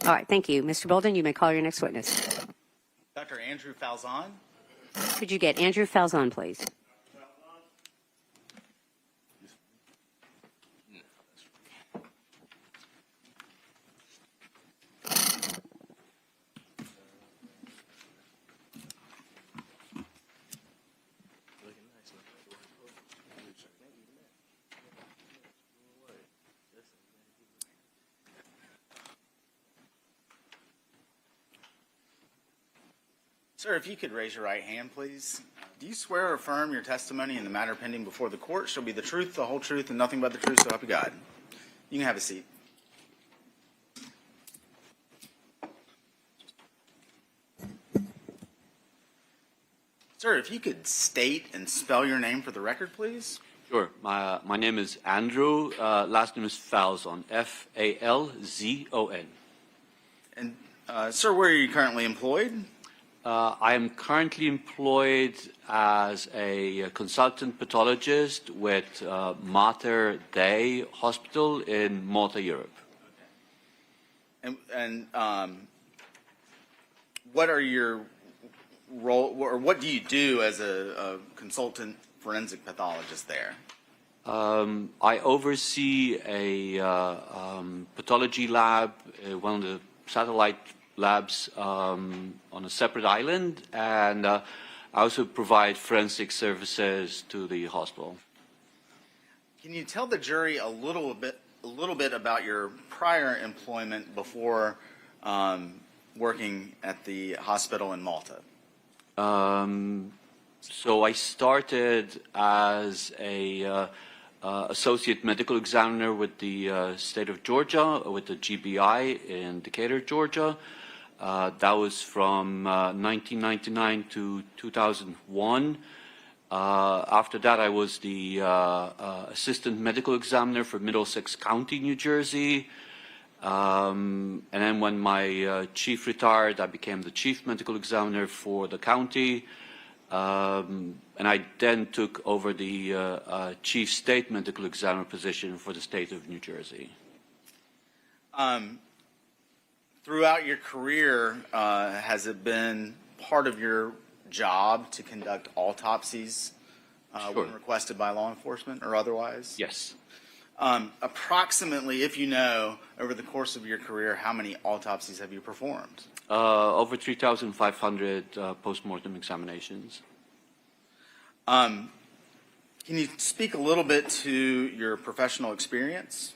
All right, thank you. Mr. Bolden, you may call your next witness. Dr. Andrew Falzon. Could you get Andrew Falzon, please? Sir, if you could raise your right hand, please. Do you swear or affirm your testimony in the matter pending before the court shall be the truth, the whole truth, and nothing but the truth, so help you God? You can have a seat. Sir, if you could state and spell your name for the record, please. Sure. My name is Andrew. Last name is Falzon. F-A-L-Z-O-N. And, sir, where are you currently employed? I am currently employed as a consultant pathologist with Mater Dei Hospital in Malta, Europe. And what are your role, or what do you do as a consultant forensic pathologist there? I oversee a pathology lab, one of the satellite labs on a separate island, and I also provide forensic services to the hospital. Can you tell the jury a little bit about your prior employment before working at the hospital in Malta? So I started as a associate medical examiner with the state of Georgia, with the GBI in Decatur, Georgia. That was from 1999 to 2001. After that, I was the assistant medical examiner for Middlesex County, New Jersey. And then when my chief retired, I became the chief medical examiner for the county. And I then took over the chief state medical examiner position for the state of New Jersey. Throughout your career, has it been part of your job to conduct autopsies Sure. when requested by law enforcement or otherwise? Yes. Approximately, if you know, over the course of your career, how many autopsies have you performed? Over 3,500 post-mortem examinations. Can you speak a little bit to your professional experience?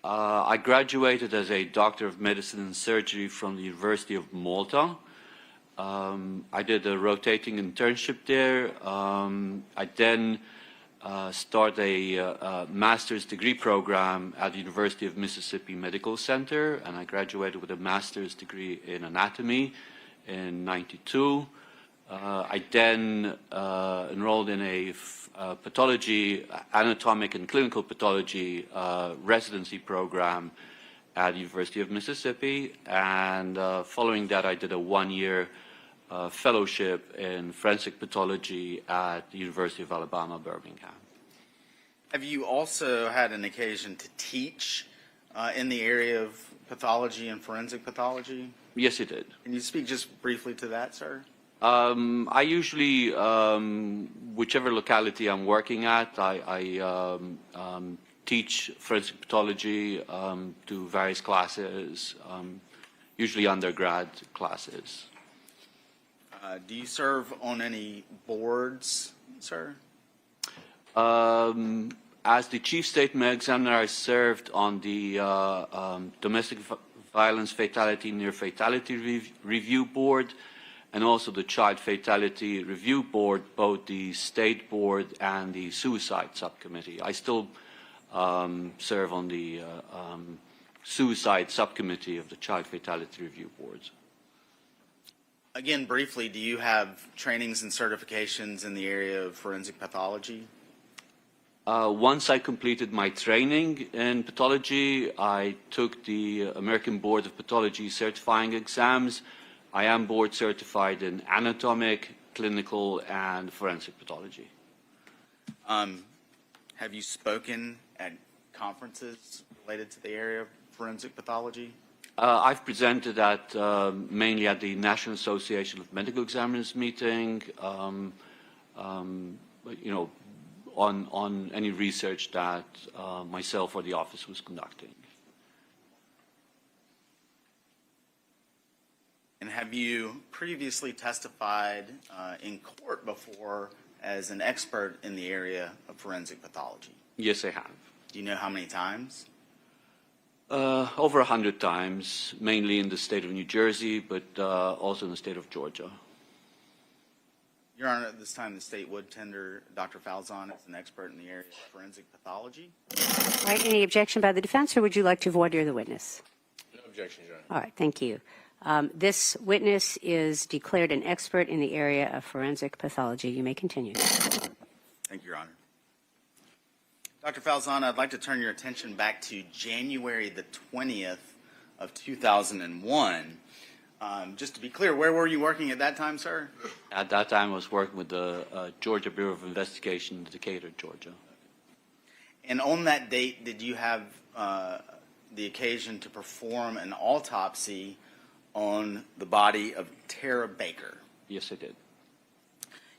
I graduated as a doctor of medicine and surgery from the University of Malta. I did a rotating internship there. I then started a master's degree program at the University of Mississippi Medical Center, and I graduated with a master's degree in anatomy in '92. I then enrolled in a pathology, anatomic and clinical pathology residency program at the University of Mississippi, and following that I did a one-year fellowship in forensic pathology at the University of Alabama, Birmingham. Have you also had an occasion to teach in the area of pathology and forensic pathology? Yes, it did. Can you speak just briefly to that, sir? I usually, whichever locality I'm working at, I teach forensic pathology to various classes, usually undergrad classes. Do you serve on any boards, sir? As the chief state medical examiner, I served on the Domestic Violence Fatality Near Fatality Review Board, and also the Child Fatality Review Board, both the State Board and the Suicide Subcommittee. I still serve on the Suicide Subcommittee of the Child Fatality Review Board. Again, briefly, do you have trainings and certifications in the area of forensic pathology? Once I completed my training in pathology, I took the American Board of Pathology certifying exams. I am board certified in anatomic, clinical, and forensic pathology. Have you spoken at conferences related to the area of forensic pathology? I've presented at mainly at the National Association of Medical Examiners meeting, you know, on any research that myself or the office was conducting. And have you previously testified in court before as an expert in the area of forensic pathology? Yes, I have. Do you know how many times? Over 100 times, mainly in the state of New Jersey, but also in the state of Georgia. Your Honor, at this time, the state would tender Dr. Falzon as an expert in the area of forensic pathology. All right, any objection by the defense, or would you like to voir dire the witness? No objection, Your Honor. All right, thank you. This witness is declared an expert in the area of forensic pathology. You may continue. Thank you, Your Honor. Dr. Falzon, I'd like to turn your attention back to January the 20th of 2001. Just to be clear, where were you working at that time, sir? At that time, I was working with the Georgia Bureau of Investigation in Decatur, Georgia. And on that date, did you have the occasion to perform an autopsy on the body of Tara Baker? Yes, I did.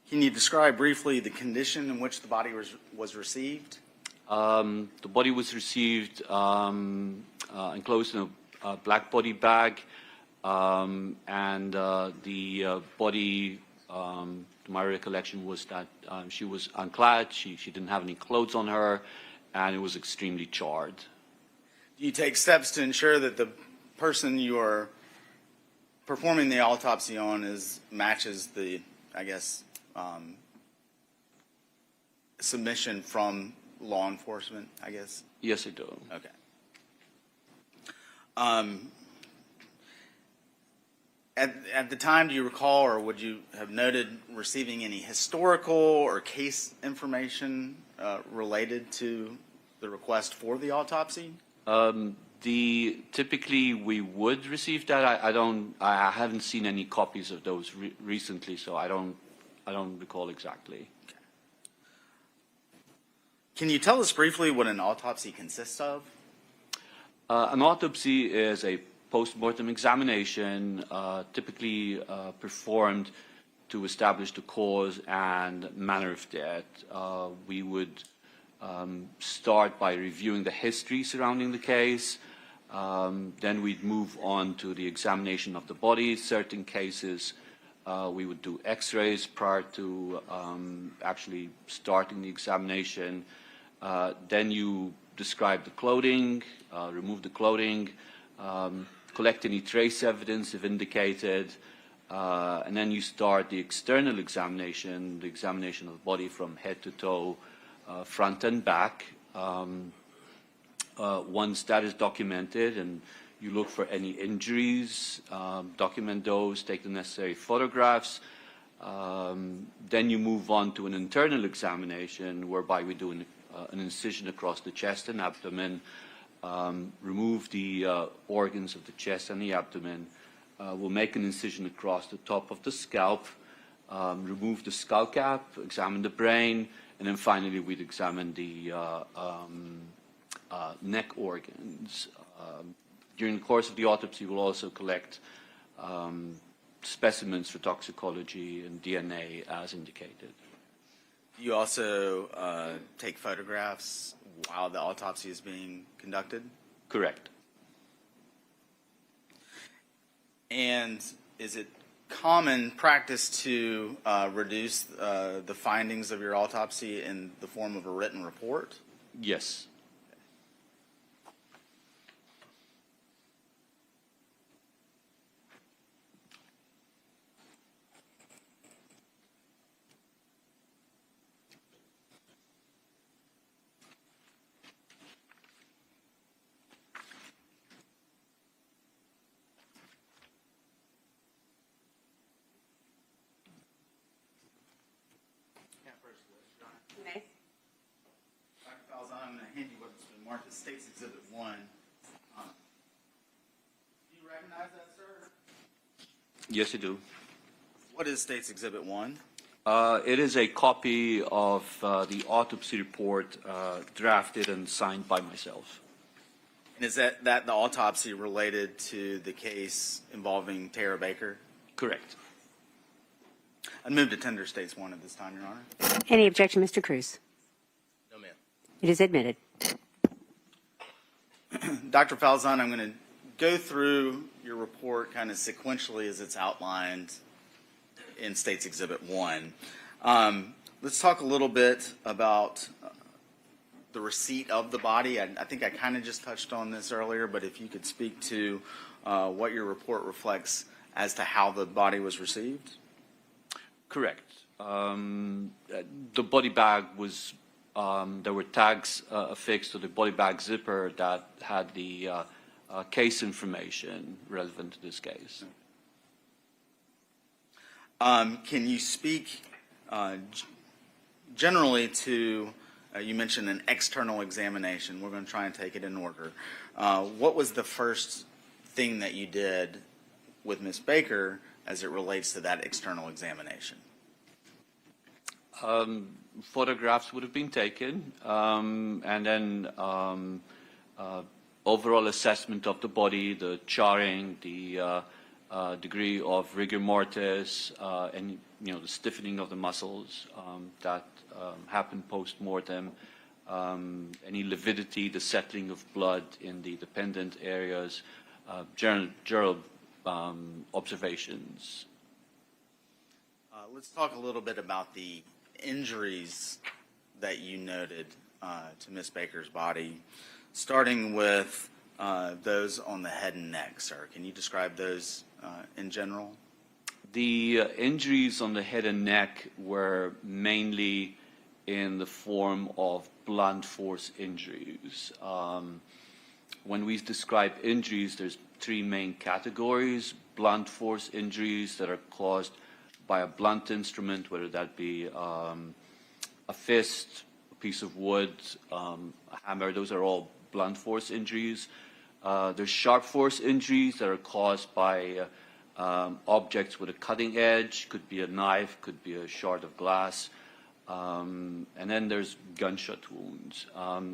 Can you describe briefly the condition in which the body was received? The body was received enclosed in a black body bag, and the body, to my recollection, was that she was unclad, she didn't have any clothes on her, and it was extremely charred. Do you take steps to ensure that the person you are performing the autopsy on matches the, I guess, submission from law enforcement, I guess? Yes, I do. Okay. At the time, do you recall, or would you have noted receiving any historical or case information related to the request for the autopsy? Typically we would receive that. I haven't seen any copies of those recently, so I don't recall exactly. Okay. Can you tell us briefly what an autopsy consists of? An autopsy is a post-mortem examination, typically performed to establish the cause and manner of death. We would start by reviewing the history surrounding the case. Then we'd move on to the examination of the body. Certain cases, we would do x-rays prior to actually starting the examination. Then you describe the clothing, remove the clothing, collect any trace evidence if indicated, and then you start the external examination, the examination of the body from head to toe, front and back. Once that is documented and you look for any injuries, document those, take the necessary photographs, then you move on to an internal examination whereby we do an incision across the chest and abdomen, remove the organs of the chest and the abdomen. We'll make an incision across the top of the scalp, remove the skull cap, examine the brain, and then finally we'd examine the neck organs. During the course of the autopsy, we'll also collect specimens for toxicology and DNA as indicated. You also take photographs while the autopsy is being conducted? Correct. And is it common practice to reduce the findings of your autopsy in the form of a written report? Yes. Dr. Falzon, I'm going to hand you what's been marked as State's Exhibit 1. Do you recognize that, sir? Yes, I do. What is State's Exhibit 1? It is a copy of the autopsy report drafted and signed by myself. And is that the autopsy related to the case involving Tara Baker? Correct. I'd move to tender States 1 at this time, Your Honor. Any objection, Mr. Cruz? No, ma'am. It is admitted. Dr. Falzon, I'm going to go through your report kind of sequentially as it's outlined in States Exhibit 1. Let's talk a little bit about the receipt of the body. I think I kind of just touched on this earlier, but if you could speak to what your report reflects as to how the body was received. Correct. The body bag was, there were tags affixed to the body bag zipper that had the case information relevant to this case. Can you speak generally to, you mentioned an external examination. We're going to try and take it in order. What was the first thing that you did with Ms. Baker as it relates to that external examination? Photographs would have been taken, and then overall assessment of the body, the charring, the degree of rigor mortis, and the stiffening of the muscles that happened post-mortem, any lividity, the settling of blood in the dependent areas, general observations. Let's talk a little bit about the injuries that you noted to Ms. Baker's body, starting with those on the head and neck, sir. Can you describe those in general? The injuries on the head and neck were mainly in the form of blunt force injuries. When we describe injuries, there's three main categories: blunt force injuries that are caused by a blunt instrument, whether that be a fist, a piece of wood, a hammer. Those are all blunt force injuries. There's sharp force injuries that are caused by objects with a cutting edge. Could be a knife, could be a shard of glass. And then there's gunshot wounds.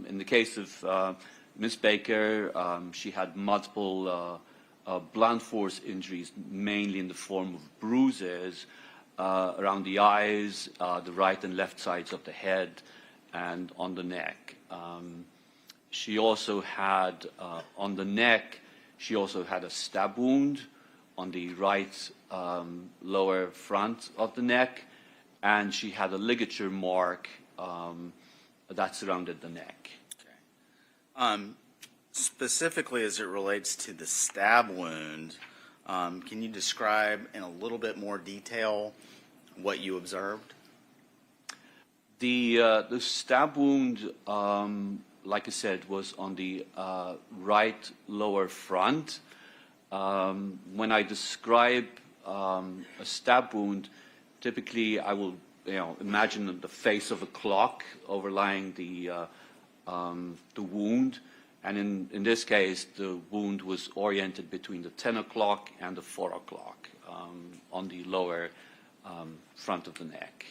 In the case of Ms. Baker, she had multiple blunt force injuries, mainly in the form of bruises around the eyes, the right and left sides of the head, and on the neck. She also had, on the neck, she also had a stab wound on the right lower front of the neck, and she had a ligature mark that surrounded the neck. Okay. Specifically as it relates to the stab wound, can you describe in a little bit more detail what you observed? The stab wound, like I said, was on the right lower front. When I describe a stab wound, typically I will imagine the face of a clock overlying the wound. And in this case, the wound was oriented between the 10 o'clock and the 4 o'clock on the lower front of the neck.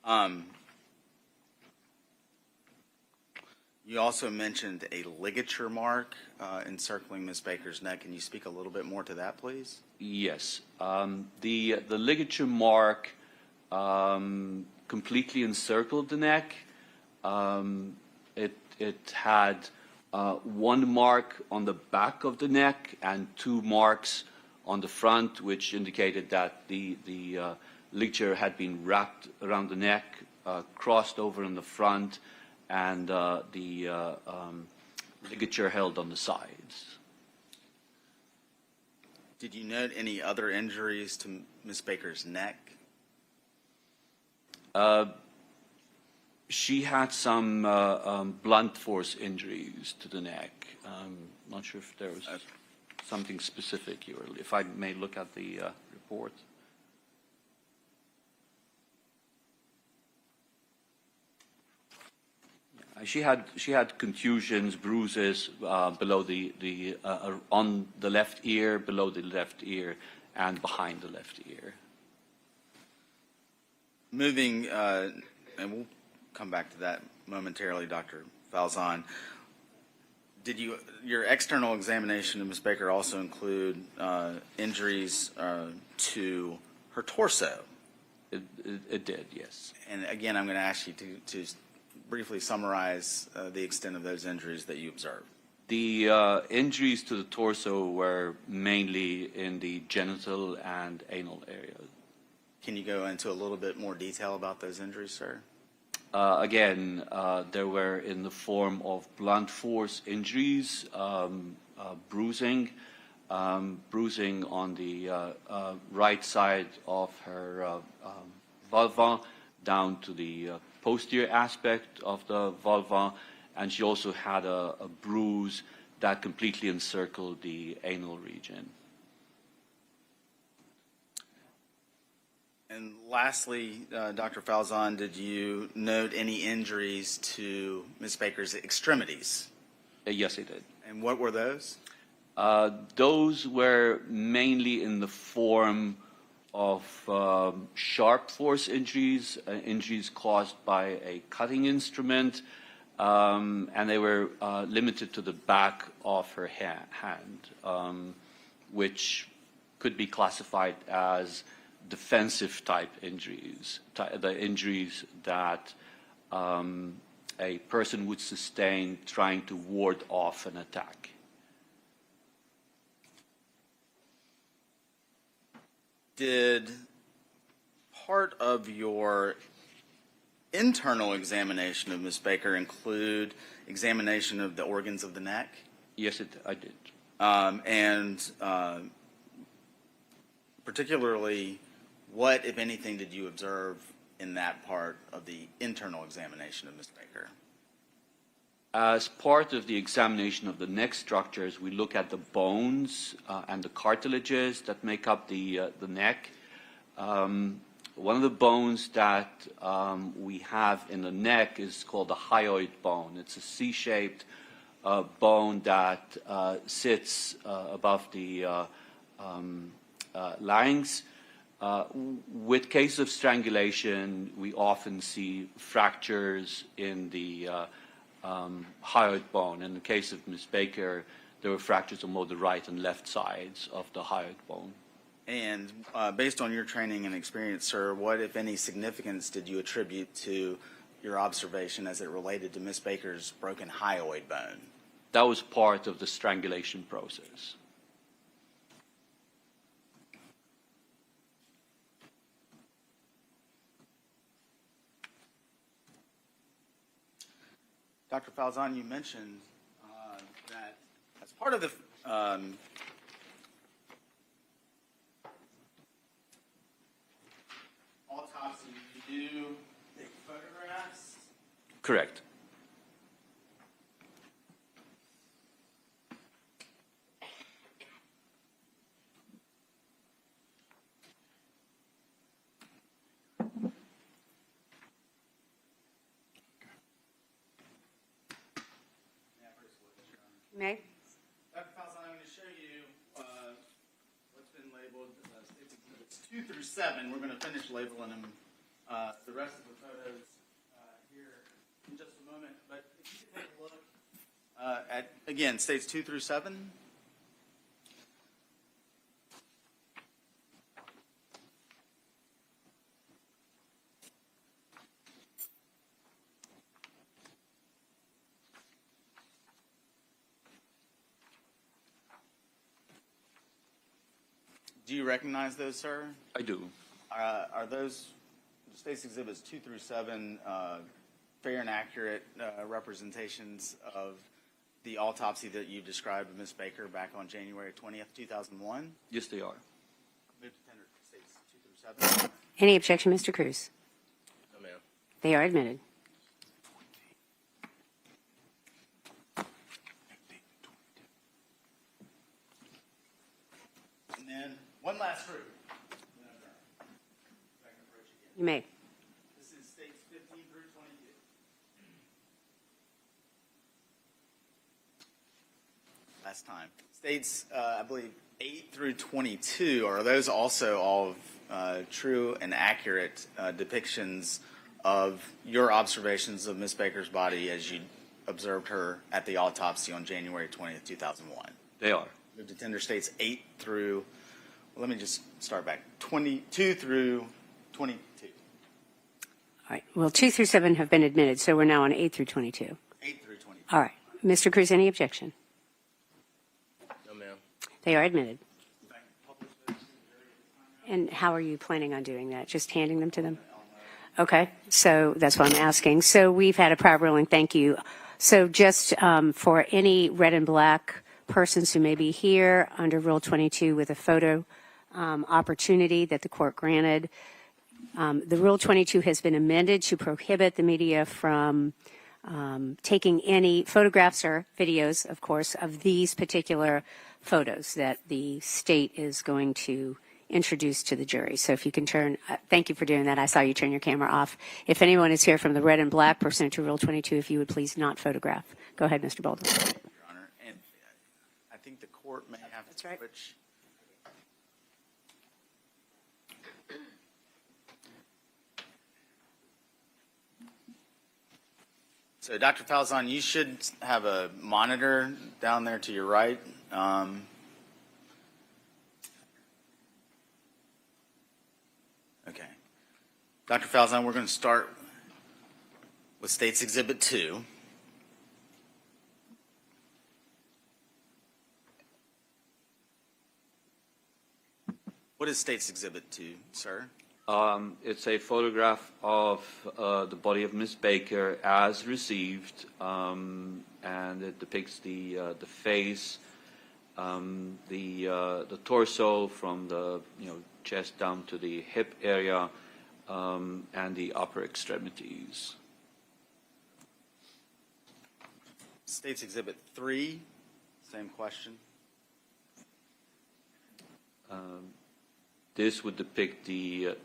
Okay. You also mentioned a ligature mark encircling Ms. Baker's neck. Can you speak a little bit more to that, please? Yes. The ligature mark completely encircled the neck. It had one mark on the back of the neck and two marks on the front, which indicated that the ligature had been wrapped around the neck, crossed over in the front, and the ligature held on the sides. Did you note any other injuries to Ms. Baker's neck? She had some blunt force injuries to the neck. Not sure if there was something specific here. If I may look at the report. She had contusions, bruises below on the left ear, below the left ear, and behind the left ear. Moving, and we'll come back to that momentarily, Dr. Falzon. Did your external examination of Ms. Baker also include injuries to her torso? It did, yes. And again, I'm going to ask you to briefly summarize the extent of those injuries that you observed. The injuries to the torso were mainly in the genital and anal areas. Can you go into a little bit more detail about those injuries, sir? Again, they were in the form of blunt force injuries, bruising, bruising on the right side of her vulva down to the posterior aspect of the vulva, and she also had a bruise that completely encircled the anal region. And lastly, Dr. Falzon, did you note any injuries to Ms. Baker's extremities? Yes, I did. And what were those? Those were mainly in the form of sharp force injuries, injuries caused by a cutting instrument, and they were limited to the back of her hand, which could be classified as defensive type injuries, the injuries that a person would sustain trying to ward off an attack. Did part of your internal examination of Ms. Baker include examination of the organs of the neck? Yes, I did. And particularly, what, if anything, did you observe in that part of the internal examination of Ms. Baker? As part of the examination of the neck structures, we look at the bones and the cartilages that make up the neck. One of the bones that we have in the neck is called the hyoid bone. It's a C-shaped bone that sits above the larynx. With cases of strangulation, we often see fractures in the hyoid bone. In the case of Ms. Baker, there were fractures on both the right and left sides of the hyoid bone. And based on your training and experience, sir, what, if any, significance did you attribute to your observation as it related to Ms. Baker's broken hyoid bone? That was part of the strangulation process. Dr. Falzon, you mentioned that as part of the autopsy, you do take photographs. Correct. May? Dr. Falzon, I'm going to show you what's been labeled States Exhibits 2 through 7. We're going to finish labeling them, the rest of the photos here in just a moment. But if you could take a look at, again, States 2 through 7. Do you recognize those, sir? I do. Are those States Exhibits 2 through 7 fair and accurate representations of the autopsy that you described of Ms. Baker back on January 20th, 2001? Yes, they are. Move to tender States 2 through 7. Any objection, Mr. Cruz? No, ma'am. They are admitted. And then one last group. You may. This is States 15 through 22. Last time. States, I believe, 8 through 22, are those also all true and accurate depictions of your observations of Ms. Baker's body as you observed her at the autopsy on January 20th, 2001. They are. Moved to tender states 8 through, well, let me just start back, 22 through 22. All right. Well, 2 through 7 have been admitted, so we're now on 8 through 22. 8 through 22. All right. Mr. Cruz, any objection? No, ma'am. They are admitted. And how are you planning on doing that? Just handing them to them? Okay, so that's what I'm asking. So we've had a prior ruling, thank you. So just for any red and black persons who may be here under Rule 22 with a photo opportunity that the court granted, the Rule 22 has been amended to prohibit the media from taking any photographs or videos, of course, of these particular photos that the state is going to introduce to the jury. So if you can turn, thank you for doing that. I saw you turn your camera off. If anyone is here from the red and black pursuant to Rule 22, if you would please not photograph. Go ahead, Mr. Baldwin. Your Honor, and I think the court may have That's to right. switch. So, Dr. Falzon, you should have a monitor down there to your right. Okay. Dr. Falzon, we're going to start with State's Exhibit 2. What is State's Exhibit 2, sir? It's a photograph of the body of Miss Baker as received, and it depicts the face, the torso from the chest down to the hip area, and the upper extremities. State's Exhibit 3, same question. This would depict the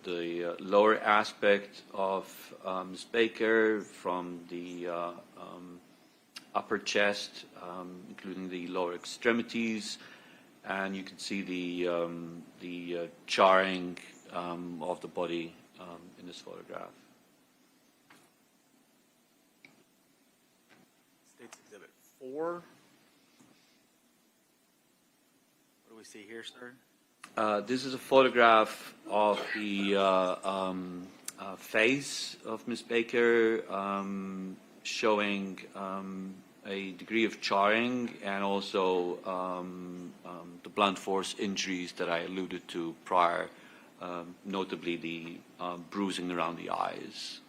lower aspect of Ms. Baker from the upper chest, including the lower extremities, and you can see the charring of the body in this photograph. State's Exhibit 4. What do we see here, sir? This is a photograph of the face of Ms. Baker, showing a degree of charring and also the blunt force injuries that I alluded to prior, notably the bruising around the eyes.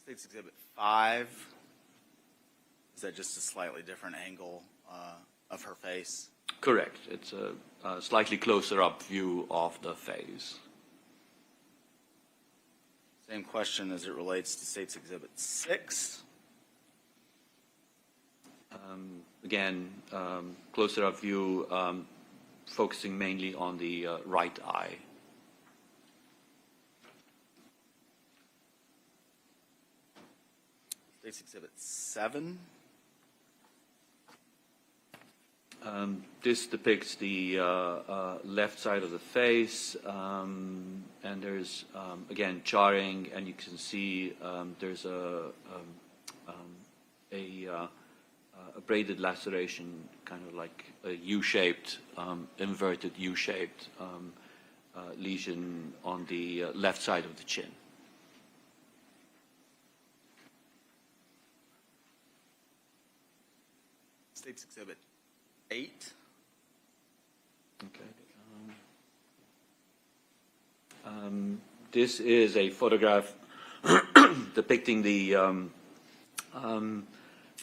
State's Exhibit 5. Is that just a slightly different angle of her face? Correct. It's a slightly closer up view of the face. Same question as it relates to State's Exhibit 6. Again, closer up view, focusing mainly on the right eye. State's Exhibit 7. This depicts the left side of the face, and there's, again, charring, and you can see there's a braided laceration, kind of like a U-shaped, inverted U-shaped lesion on the left side of the chin. State's Exhibit 8. Okay. This is a photograph depicting the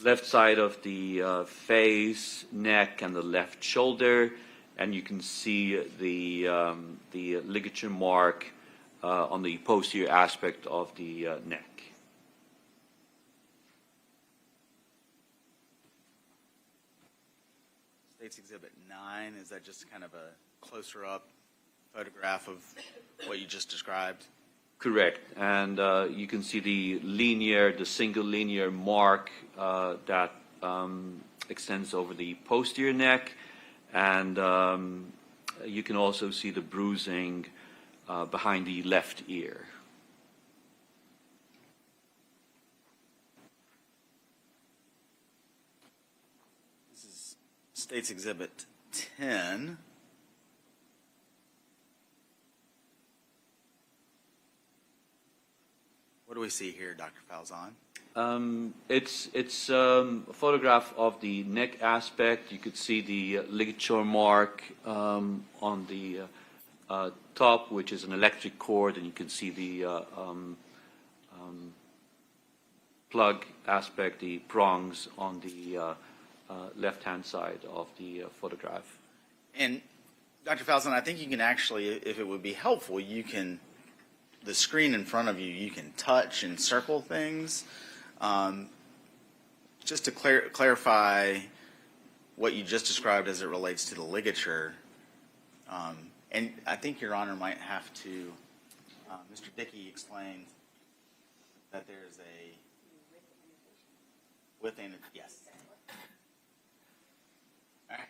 left side of the face, neck, and the left shoulder, and you can see the ligature mark on the posterior aspect of the neck. State's Exhibit 9, is that just kind of a closer up photograph of what you just described? Correct, and you can see the single linear mark that extends over the posterior neck, and you can also see the bruising behind the left ear. This is State's Exhibit 10. What do we see here, Dr. Falzon? It's a photograph of the neck aspect. You could see the ligature mark on the top, which is an electric cord, and you can see the plug aspect, the prongs on the left-hand side of the photograph. And Dr. Falzon, I think you can actually, if it would be helpful, you can, the screen in front of you, you can touch and circle things. Just to clarify what you just described as it relates to the ligature, and I think Your Honor might have to, Mr. Dickey explained that there's a with annotation. Yes. All right.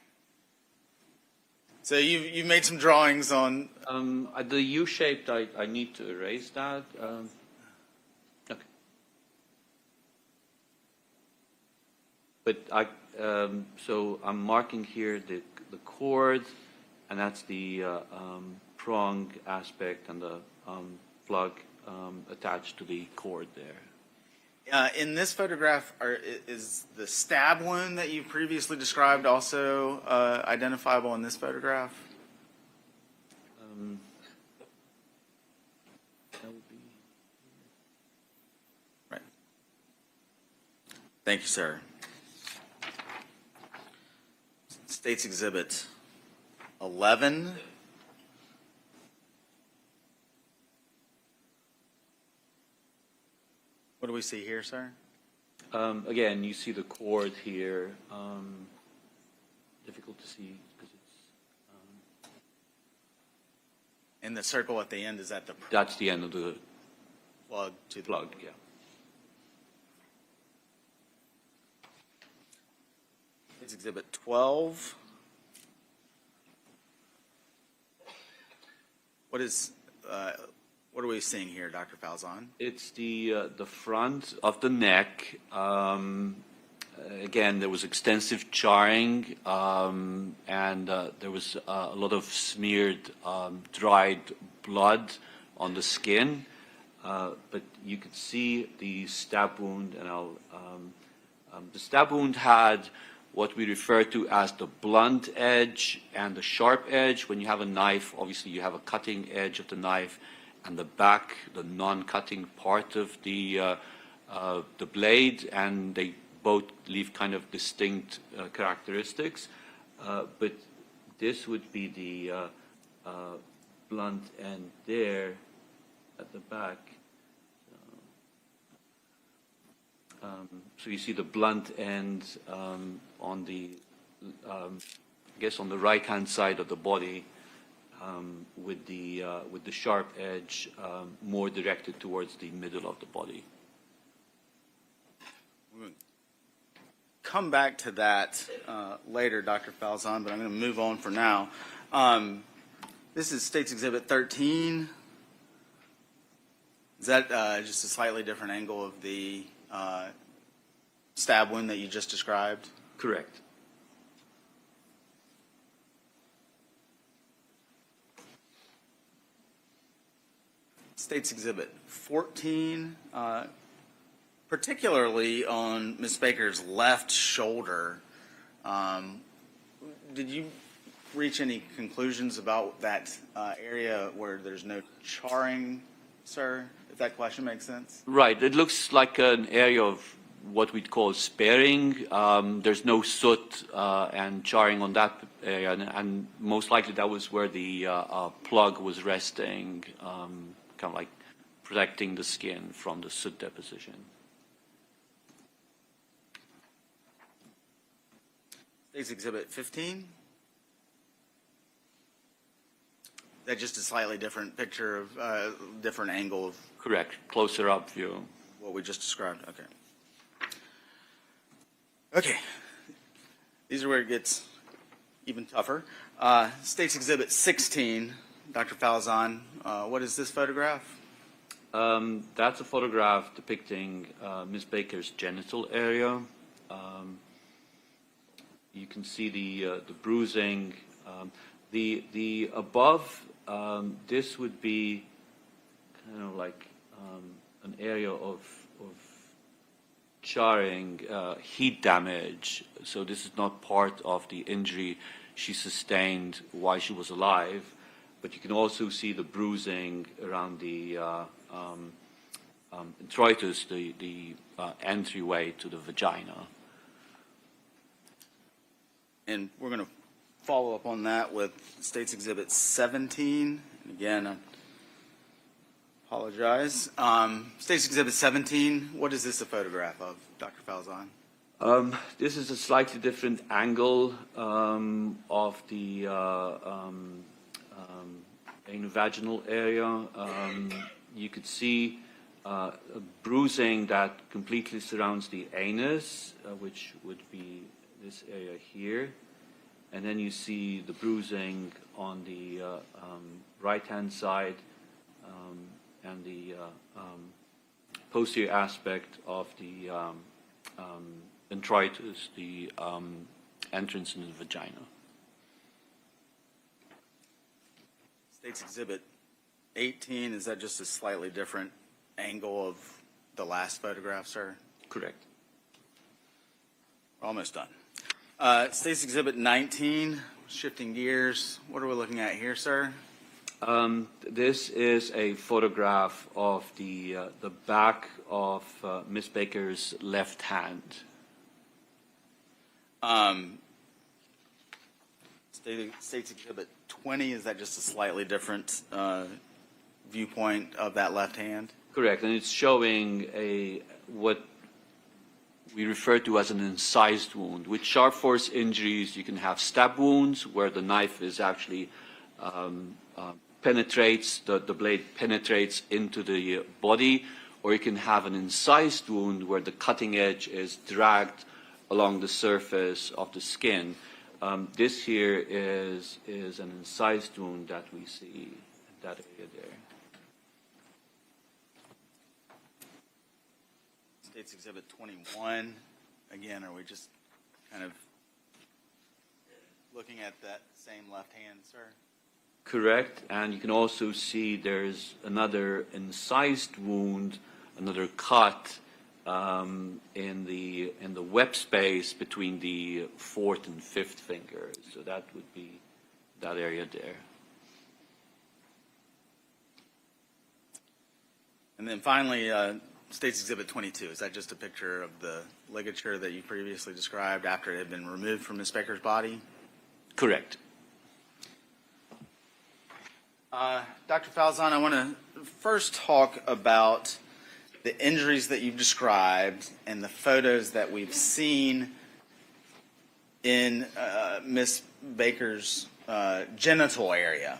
So you've made some drawings on. The U-shaped, I need to erase that. Okay. But so I'm marking here the cord, and that's the prong aspect and the plug attached to the cord there. In this photograph, is the stab wound that you previously described also identifiable in this photograph? That would be... Right. Thank you, sir. State's Exhibit 11. What do we see here, sir? Again, you see the cord here. Difficult to see because it's... And the circle at the end, is that the That's the end of the plug to the plug, yeah. It's Exhibit 12. What are we seeing here, Dr. Falzon? It's the front of the neck. Again, there was extensive charring, and there was a lot of smeared, dried blood on the skin. But you could see the stab wound, and the stab wound had what we refer to as the blunt edge and the sharp edge. When you have a knife, obviously you have a cutting edge of the knife, and the back, the non-cutting part of the blade, and they both leave kind of distinct characteristics. But this would be the blunt end there at the back. So you see the blunt end on the, I guess, on the right-hand side of the body, with the sharp edge more directed towards the middle of the body. We'll come back to that later, Dr. Falzon, but I'm going to move on for now. This is State's Exhibit 13. Is that just a slightly different angle of the stab wound that you just described? Correct. State's Exhibit 14, particularly on Ms. Baker's left shoulder. Did you reach any conclusions about that area where there's no charring, sir? If that question makes sense? Right. It looks like an area of what we'd call sparing. There's no soot and charring on that area, and most likely that was where the plug was resting, kind of like protecting the skin from the soot deposition. State's Exhibit 15. That just a slightly different picture of different angle of Correct. Closer up view. what we just described. Okay. Okay. These are where it gets even tougher. State's Exhibit 16, Dr. Falzon, What is this photograph? That's a photograph depicting Miss Baker's genital area. You can see the bruising. The above, this would be kind of like an area of charring, heat damage. So this is not part of the injury she sustained while she was alive, but you can also see the bruising around the introitus, the entryway to the vagina. And we're going to follow up on that with State's Exhibit 17. And again, I apologize. State's Exhibit 17, what is this a photograph of, Dr. Falzon? This is a slightly different angle of the anal-vaginal area. You could see a bruising that completely surrounds the anus, which would be this area here. And then you see the bruising on the right-hand side and the posterior aspect of the introitus, the entrance into the vagina. State's Exhibit 18, is that just a slightly different angle of the last photograph, sir? Correct. We're almost done. State's Exhibit 19, shifting gears. What are we looking at here, sir? This is a photograph of the back of Miss Baker's left hand. State's Exhibit 20, is that just a slightly different viewpoint of that left hand? Correct, and it's showing what we refer to as an incised wound. With sharp force injuries, you can have stab wounds where the knife is actually penetrates, the blade penetrates into the body, or you can have an incised wound where the cutting edge is dragged along the surface of the skin. This here is an incised wound that we see, that area there. State's Exhibit 21, again, are we just kind of looking at that same left hand, sir? Correct, and you can also see there's another incised wound, another cut in the web space between the fourth and fifth fingers. So that would be that area there. And then finally, State's Exhibit 22, is that just a picture of the ligature that you previously described after it had been removed from Ms. Baker's body? Correct. Dr. Falzon, I want to first talk about the injuries that you've described and the photos that we've seen in Ms. Baker's genital area.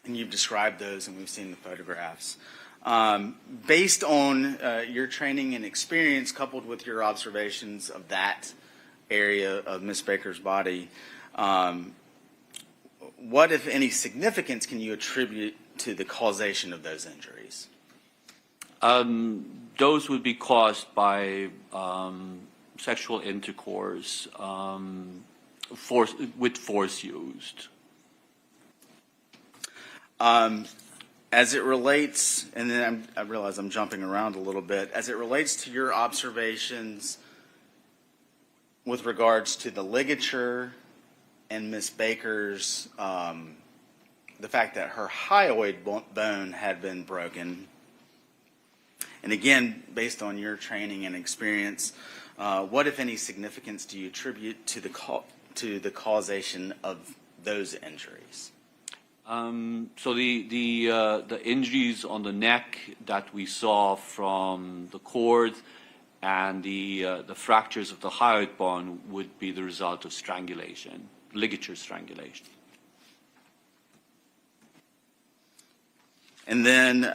And you've described those, and we've seen the photographs. Based on your training and experience, coupled with your observations of that area of Ms. Baker's body, what, if any, significance can you attribute to the causation of those injuries? Those would be caused by sexual intercourse with force used. As it relates, and then I realize I'm jumping around a little bit, as it relates to your observations with regards to the ligature and Ms. Baker's, the fact that her hyoid bone had been broken, and again, based on your training and experience, what, if any, significance do you attribute to the causation of those injuries? So the injuries on the neck that we saw from the cord and the fractures of the hyoid bone would be the result of strangulation, ligature strangulation. And then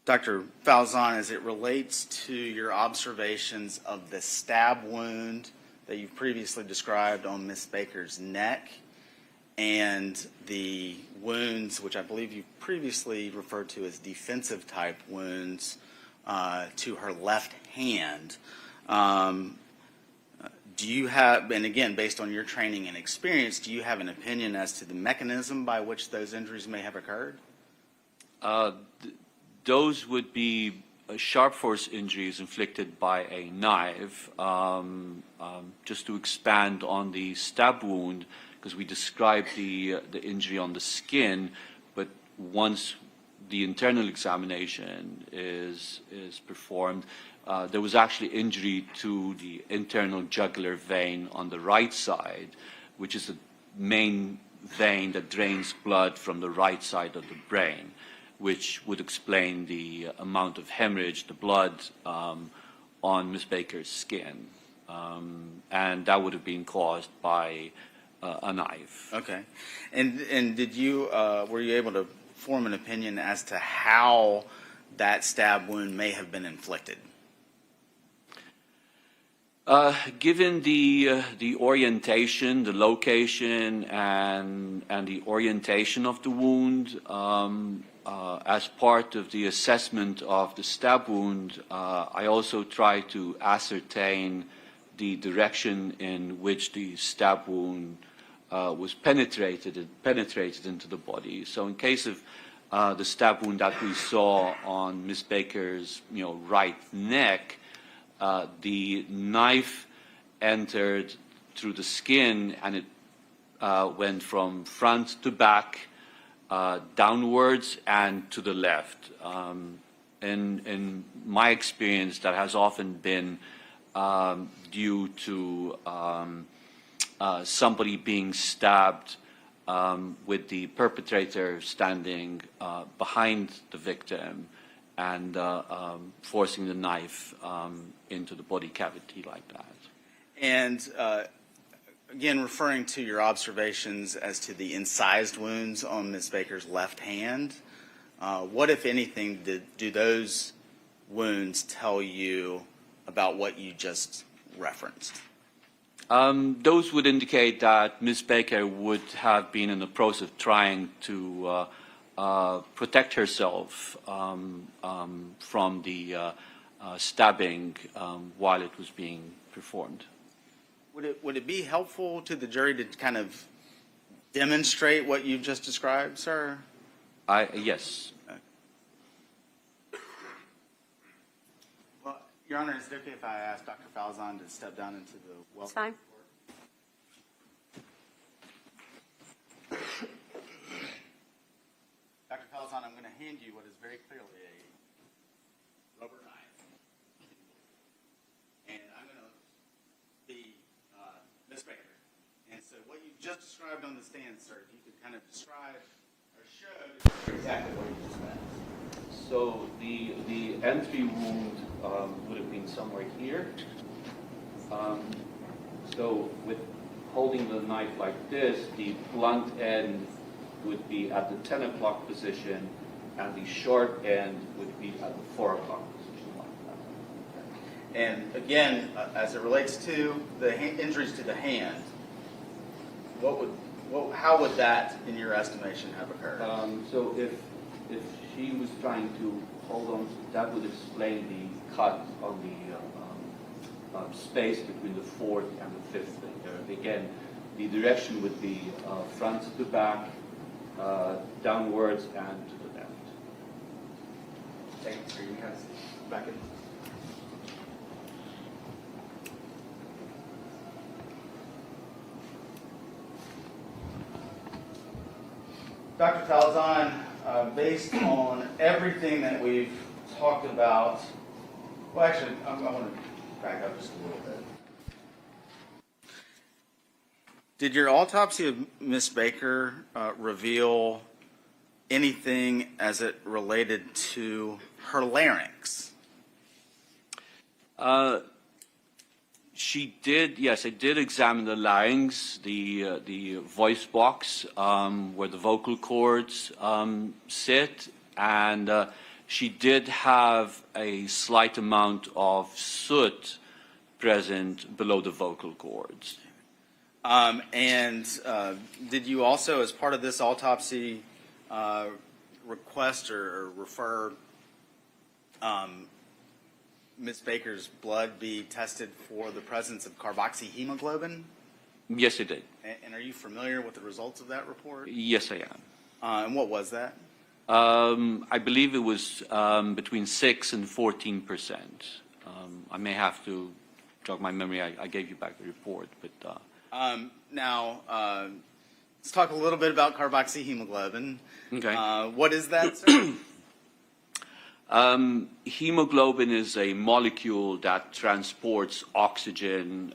Dr. Falzon, as it relates to your observations of the stab wound that you've previously described on Miss Baker's neck and the wounds, which I believe you previously referred to as defensive type wounds to her left hand, do you have, and again, based on your training and experience, do you have an opinion as to the mechanism by which those injuries may have occurred? Those would be sharp force injuries inflicted by a knife. Just to expand on the stab wound, because we described the injury on the skin, but once the internal examination is performed, there was actually injury to the internal jugular vein on the right side, which is the main vein that drains blood from the right side of the brain, which would explain the amount of hemorrhage, the blood on Ms. Baker's skin. And that would have been caused by a knife. Okay. And did you, were you able to form an opinion as to how that stab wound may have been inflicted? Given the orientation, the location, and the orientation of the wound, as part of the assessment of the stab wound, I also try to ascertain the direction in which the stab wound was penetrated into the body. So in case of the stab wound that we saw on Ms. Baker's right neck, the knife entered through the skin and it went from front to back, downwards and to the left. In my experience, that has often been due to somebody being stabbed with the perpetrator standing behind the victim and forcing the knife into the body cavity like that. And again, referring to your observations as to the incised wounds on Ms. Baker's left hand, what, if anything, do those wounds tell you about what you just referenced? Those would indicate that Ms. Baker would have been in the process of trying to protect herself from the stabbing while it was being performed. Would it be helpful to the jury to kind of demonstrate what you've just described, sir? Yes. Well, Your Honor, is it okay if I ask Dr. Falzon to step down into the well? It's fine. Dr. Falzon, I'm going to hand you what is very clearly a rubber knife. And I'm going to be Ms. Baker. And so what you just described on the stand, sir, if you could kind of describe or show exactly what you just meant. So the entry wound would have been somewhere here. So with holding the knife like this, the blunt end would be at the 10 o'clock position, and the sharp end would be at the 4 o'clock position like that. And again, as it relates to the injuries to the hand, how would that, in your estimation, have occurred? So if she was trying to hold on, that would explain the cut on the space between the fourth and the fifth finger. Again, the direction would be front to back, downwards, and to the left. Thank you, sir. You can have a seat. Back in. Dr. Falzon, based on everything that we've talked about, well, actually, I want to back up just a little bit. Did your autopsy of Miss Baker reveal anything as it related to her larynx? She did, yes, I did examine the larynx, the voice box where the vocal cords sit, and she did have a slight amount of soot present below the vocal cords. Did you also, as part of this autopsy, request or refer Ms. Baker's blood be tested for the presence of carboxyhemoglobin? Yes, I did. And are you familiar with the results of that report? Yes, I am. And what was that? I believe it was between 6 and 14%. I may have to jog my memory. I gave you back the report, but. Now, let's talk a little bit about carboxyhemoglobin. Okay. What is that, sir? Hemoglobin is a molecule that transports oxygen.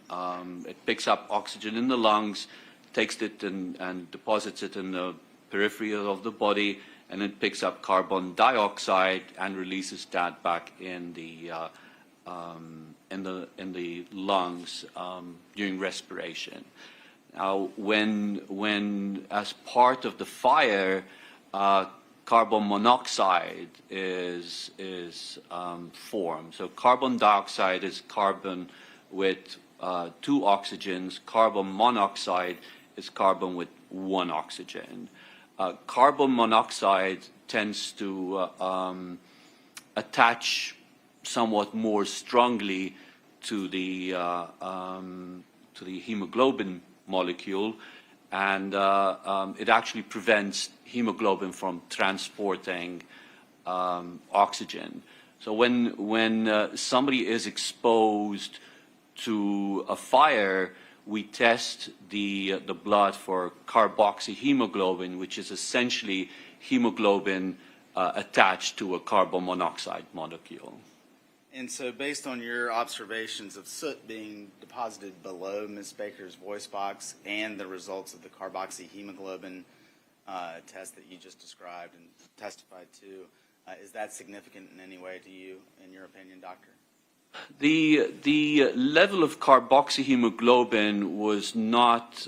It picks up oxygen in the lungs, takes it and deposits it in the periphery of the body, and it picks up carbon dioxide and releases that back in the lungs during respiration. Now, when as part of the fire, carbon monoxide is formed. So carbon dioxide is carbon with 2 oxygens. Carbon monoxide is carbon with 1 oxygen. Carbon monoxide tends to attach somewhat more strongly to the hemoglobin molecule, and it actually prevents hemoglobin from transporting oxygen. So when somebody is exposed to a fire, we test the blood for carboxyhemoglobin, which is essentially hemoglobin attached to a carbon monoxide molecule. And so based on your observations of soot being deposited below Ms. Baker's voice box and the results of the carboxyhemoglobin test that you just described and testified to, is that significant in any way to you, in your opinion, doctor? The level of carboxyhemoglobin was not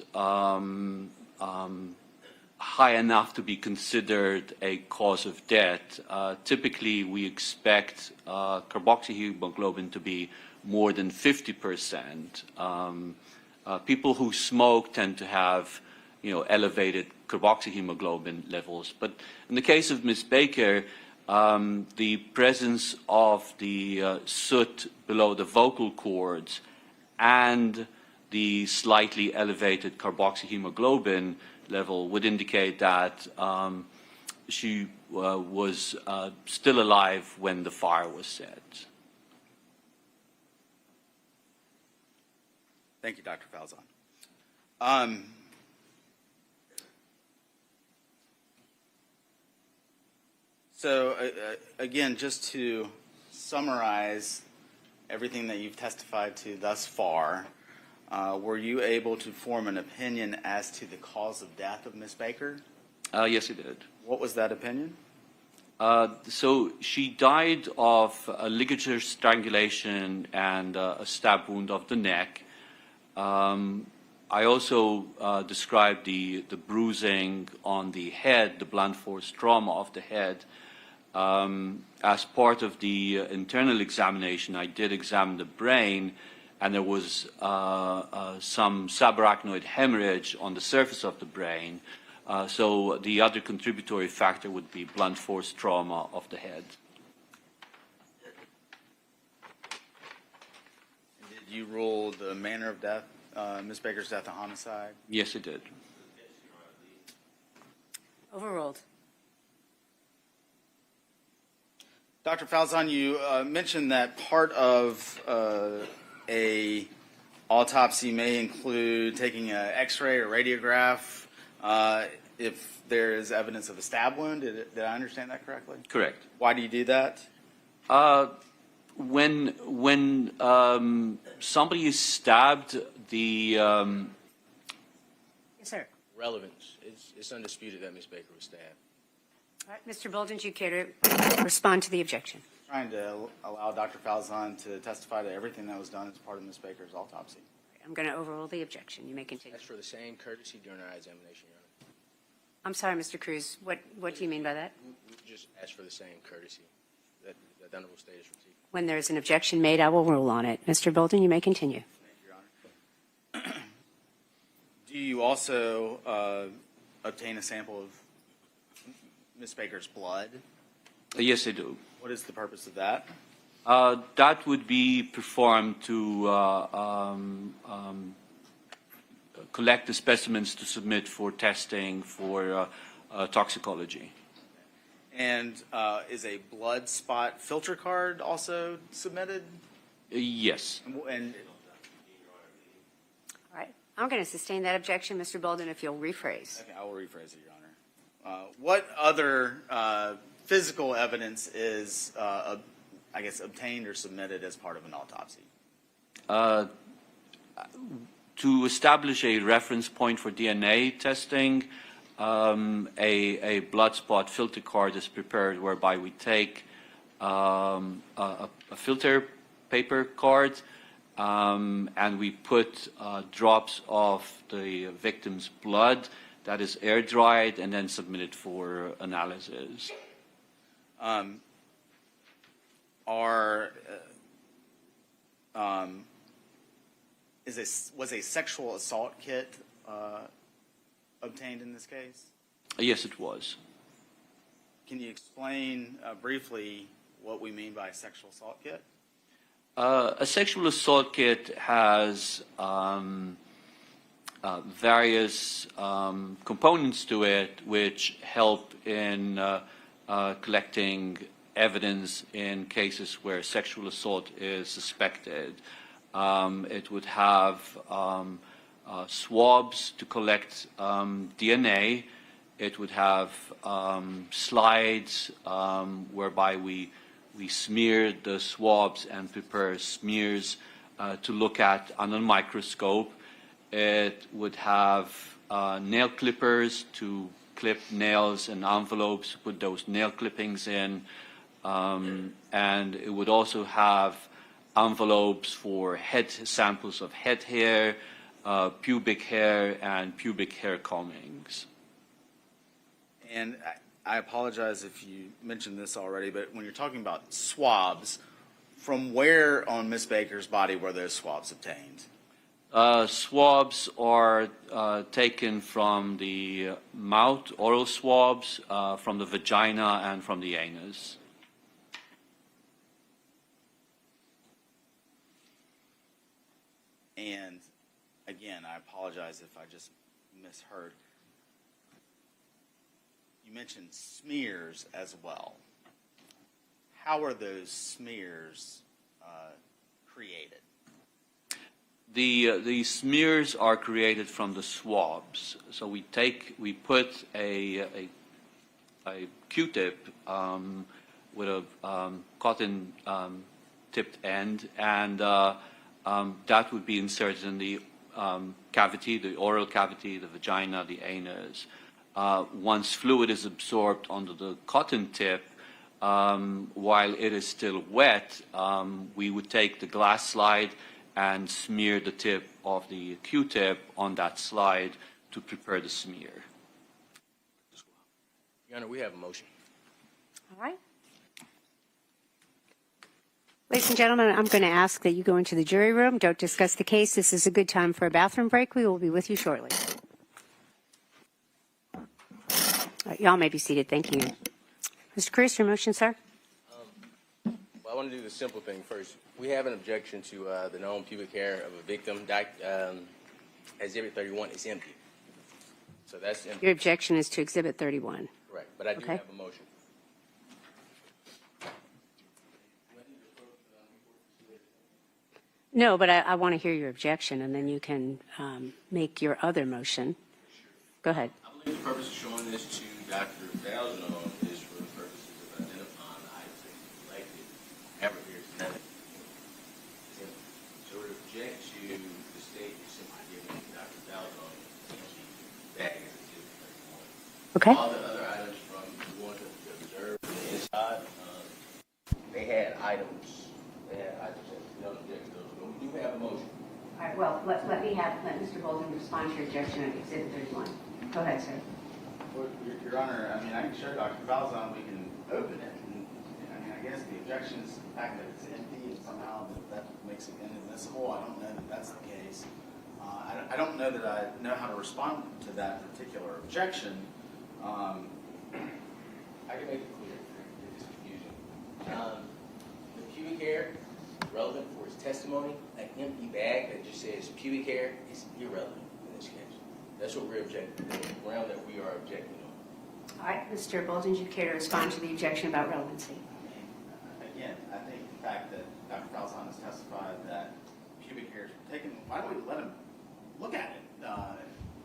high enough to be considered a cause of death. Typically, we expect carboxyhemoglobin to be more than 50%. People who smoke tend to have, elevated carboxyhemoglobin levels. But in the case of Ms. Baker, the presence of the soot below the vocal cords and the slightly elevated carboxyhemoglobin level would indicate that she was still alive when the fire was set. Thank you, Dr. Falzon. So again, just to summarize everything that you've testified to thus far, were you able to form an opinion as to the cause of death of Ms. Baker? Yes, I did. What was that opinion? So she died of a ligature strangulation and a stab wound of the neck. I also described the bruising on the head, the blunt force trauma of the head. As part of the internal examination, I did examine the brain, and there was some subarachnoid hemorrhage on the surface of the brain. So the other contributory factor would be blunt force trauma of the head. Did you rule the manner of death, Ms. Baker's death, a homicide? Yes, I did. Overruled. Dr. Falzon, you mentioned that part of a autopsy may include taking an X-ray or radiograph if there is evidence of a stab wound. Did I understand that correctly? Correct. Why do you do that? When somebody is stabbed, the Yes, sir. Relevance. It's undisputed that Ms. Baker was stabbed. All right, Mr. Bolden, do you care to respond to the objection? Trying to allow Dr. Falzon to testify to everything that was done as part of Ms. Baker's autopsy. I'm going to overrule the objection. You may continue. That's for the same courtesy during our examination, Your Honor. I'm sorry, Mr. Cruz. What do you mean by that? We just asked for the same courtesy. that the honorable state has received. When there's an objection made, I will rule on it. Mr. Bolden, you may continue. Thank you, Your Honor. Do you also obtain a sample of Ms. Baker's blood? Yes, I do. What is the purpose of that? That would be performed to collect the specimens to submit for testing for toxicology. And is a blood spot filter card also submitted? Yes. And All right. I'm going to sustain that objection, Mr. Bolden, if you'll rephrase. okay, I will rephrase it, Your Honor. What other physical evidence is, I guess, obtained or submitted as part of an autopsy? To establish a reference point for DNA testing, a blood spot filter card is prepared whereby we take a filter paper card and we put drops of the victim's blood that is air dried and then submitted for analysis. Was a sexual assault kit obtained in this case? Yes, it was. Can you explain briefly what we mean by a sexual assault kit? A sexual assault kit has various components to it which help in collecting evidence in cases where sexual assault is suspected. It would have swabs to collect DNA. It would have slides whereby we smear the swabs and prepare smears to look at under a microscope. It would have nail clippers to clip nails and envelopes, put those nail clippings in. And it would also have envelopes for head samples of head hair, pubic hair, and pubic hair combings. And I apologize if you mentioned this already, but when you're talking about swabs, from where on Ms. Baker's body were those swabs obtained? Swabs are taken from the mouth, oral swabs, from the vagina, and from the anus. And again, I apologize if I just misheard. You mentioned smears as well. How are those smears created? The smears are created from the swabs. So we put a Q-tip with a cotton tipped end, and that would be inserted in the cavity, the oral cavity, the vagina, the anus. Once fluid is absorbed onto the cotton tip, while it is still wet, we would take the glass slide and smear the tip of the Q-tip on that slide to prepare the smear. Your Honor, we have a motion. All right. Ladies and gentlemen, I'm going to ask that you go into the jury room. Don't discuss the case. This is a good time for a bathroom break. We will be with you shortly. All right, y'all may be seated. Thank you. Mr. Cruz, your motion, sir? Well, I want to do the simple thing first. We have an objection to the known pubic hair of a victim. Exhibit 31 is empty. So that's empty. Your objection is to Exhibit 31. Correct. But I do Okay. have a motion. No, but I want to hear your objection, and then you can make your other motion. Go ahead. I believe the purpose of showing this to Dr. Falzon is for the purposes of identifying the items that he collected. Ever here tonight. So we object to the statement simply giving Dr. Falzon that is Exhibit 31. Okay. All the other items from the ones that we observed on the inside, they had items. They had items that we don't object to those. But we do have a motion. All right, well, let Mr. Bolden respond to your objection on Exhibit 31. Go ahead, sir. Well, Your Honor, I mean, I can show Dr. Falzon, we can open it. And, I mean, I guess the objection is the fact that it's empty and somehow that makes it inadmissible. I don't know that that's the case. I don't know that I know how to respond to that particular objection. I can make it clear if it's confusing. The pubic hair, relevant for his testimony. An empty bag that just says pubic hair is irrelevant in this case. That's what we're objecting, the ground that we are objecting on. All right, Mr. Bolton, do you care to respond to the objection about relevancy? Again, I think the fact that Dr. Falzon has testified that pubic hairs were taken, why don't we let him look at it?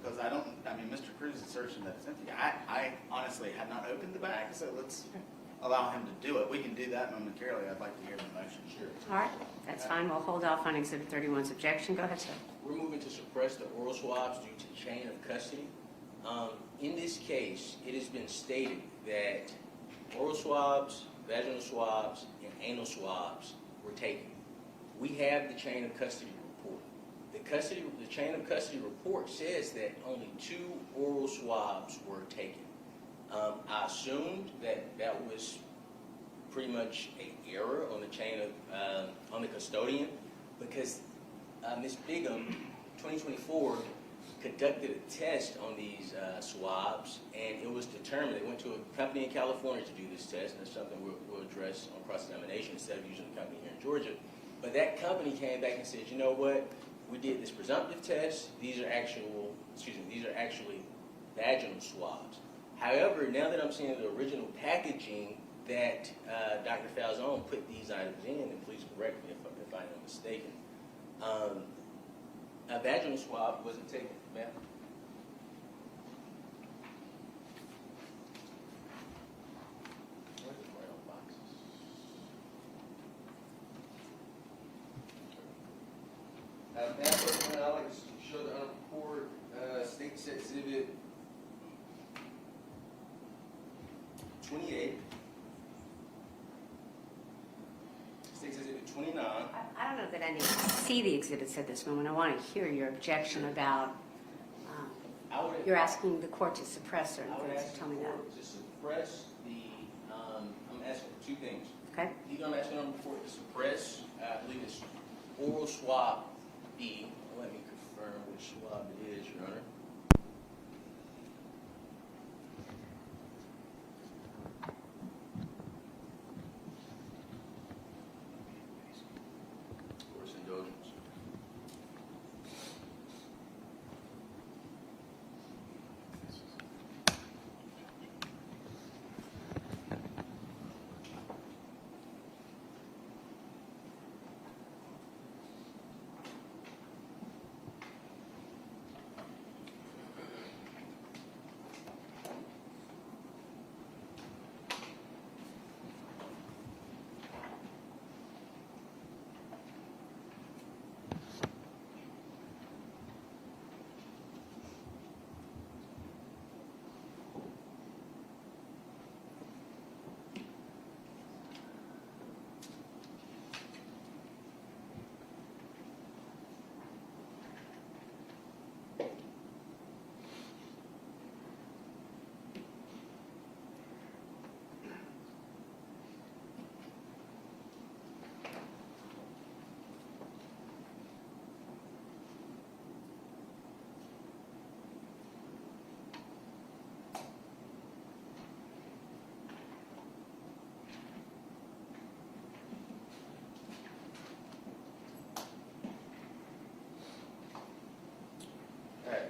Because Mr. Cruz's assertion that it's empty, I honestly had not opened the bag, so let's allow him to do it. We can do that momentarily. I'd like to hear the motion. Sure. All right, that's fine. We'll hold off on Exhibit 31's objection. Go ahead, sir. We're moving to suppress the oral swabs due to chain of custody. In this case, it has been stated that oral swabs, vaginal swabs, and anal swabs were taken. We have the chain of custody report. The chain of custody report says that only 2 oral swabs were taken. I assumed that was pretty much an error on the chain of on the custodian, because Ms. Bigham, 2024, conducted a test on these swabs, and it was determined. They went to a company in California to do this test, and that's something we'll address on cross-examination instead of using the company here in Georgia. But that company came back and said, you know what? We did this presumptive test. These are actually vaginal swabs. However, now that I'm seeing the original packaging that Dr. Falzon put these items in, and please correct me if I am mistaken, a vaginal swab wasn't taken, ma'am. Where's the brown boxes? I'd like to show the report, State Exhibit 28. State Exhibit 29. I don't know that I need to see the exhibits at this moment. I want to hear your objection about, you're asking the court to suppress certain I would things. ask Tell me the that. court to suppress the, I'm asking for 2 things. Okay? Either I'm asking the court to suppress, I believe it's oral swab B. Let me confirm which swab it is, Your Honor. Course indulgence.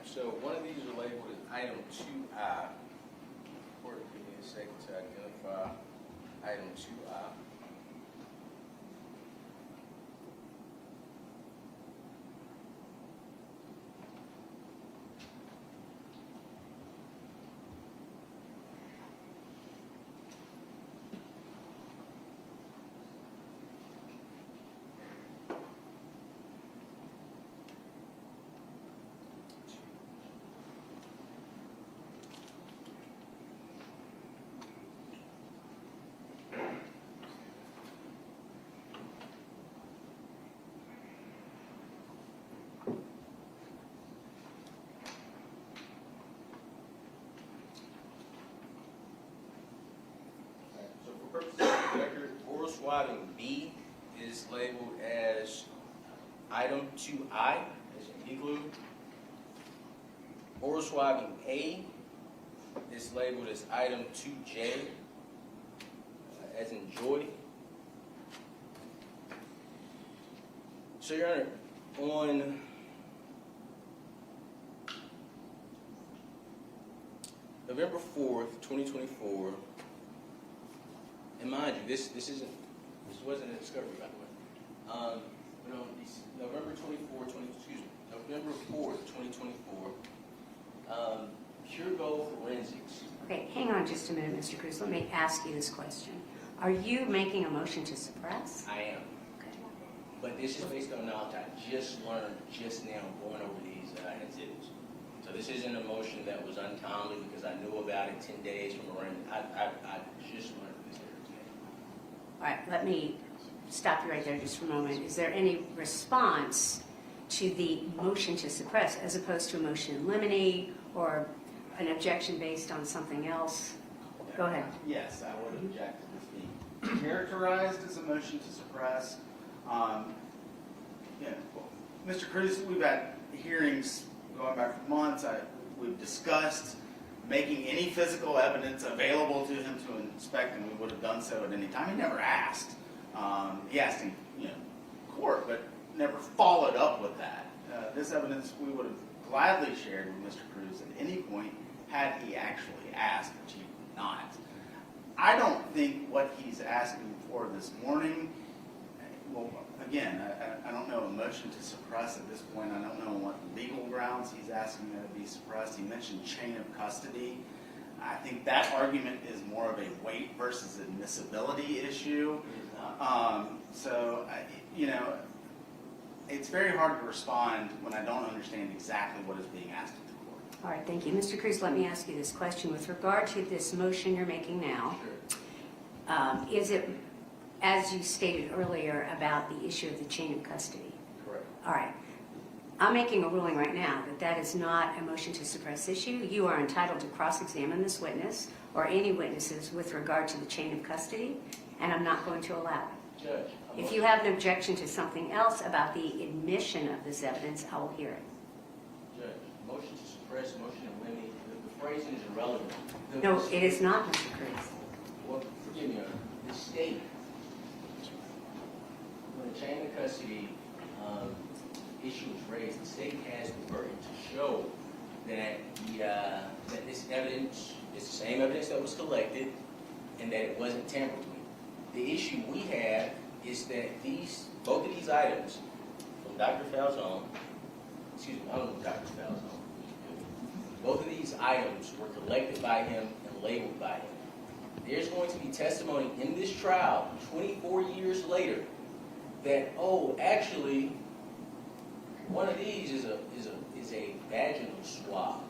So one of these are labeled as item 2I. Court, give me a second to identify item 2I. So for purposes of the record, oral swabbing B is labeled as item 2I, as in igloo. Oral swabbing A is labeled as item 2J, as in joy. So, Your Honor, on November 4th, 2024, and mind you, this wasn't a discovery, by the way. But on November 4th, 2024, Pure Gold Forensics. Okay, hang on just a minute, Mr. Cruz. Let me ask you this question. Are you making a motion to suppress? I am. Okay. But this is based on knowledge I just learned just now going over these exhibits. So this isn't a motion that was untimely because I knew about it 10 days from around. I just learned this here today. All right, let me stop you right there just for a moment. Is there any response to the motion to suppress as opposed to a motion in limine or an objection based on something else? Go ahead. Yes, I would object to this being characterized as a motion to suppress. Mr. Cruz, we've had hearings going back for months. We've discussed making any physical evidence available to him to inspect, and we would have done so at any time. He never asked. He asked in court, but never followed up with that. This evidence we would have gladly shared with Mr. Cruz at any point had he actually asked, which he did not. I don't think what he's asking for this morning, well, again, I don't know a motion to suppress at this point. I don't know what legal grounds he's asking that it be suppressed. He mentioned chain of custody. I think that argument is more of a weight versus admissibility issue. It's very hard to respond when I don't understand exactly what is being asked of the court. All right, thank you. Mr. Cruz, let me ask you this question. With regard to this motion you're making now, is it, as you stated earlier, about the issue of the chain of custody? Correct. All right. I'm making a ruling right now that that is not a motion to suppress issue. You are entitled to cross-examine this witness or any witnesses with regard to the chain of custody, and I'm not going to allow it. Judge. If you have an objection to something else about the admission of this evidence, I will hear it. Judge, motion to suppress, motion to limit, the phrasing is irrelevant. No, it is not, Mr. Cruz. Well, forgive me, Your Honor. The state, when the chain of custody issue is raised, the state has the burden to show that that this evidence is the same evidence that was collected and that it wasn't tampered with. The issue we have is that both of these items from Dr. Falzon, excuse me, I don't know Dr. Falzon, both of these items were collected by him and labeled by him. There's going to be testimony in this trial 24 years later that, oh, actually, one of these is a vaginal swab.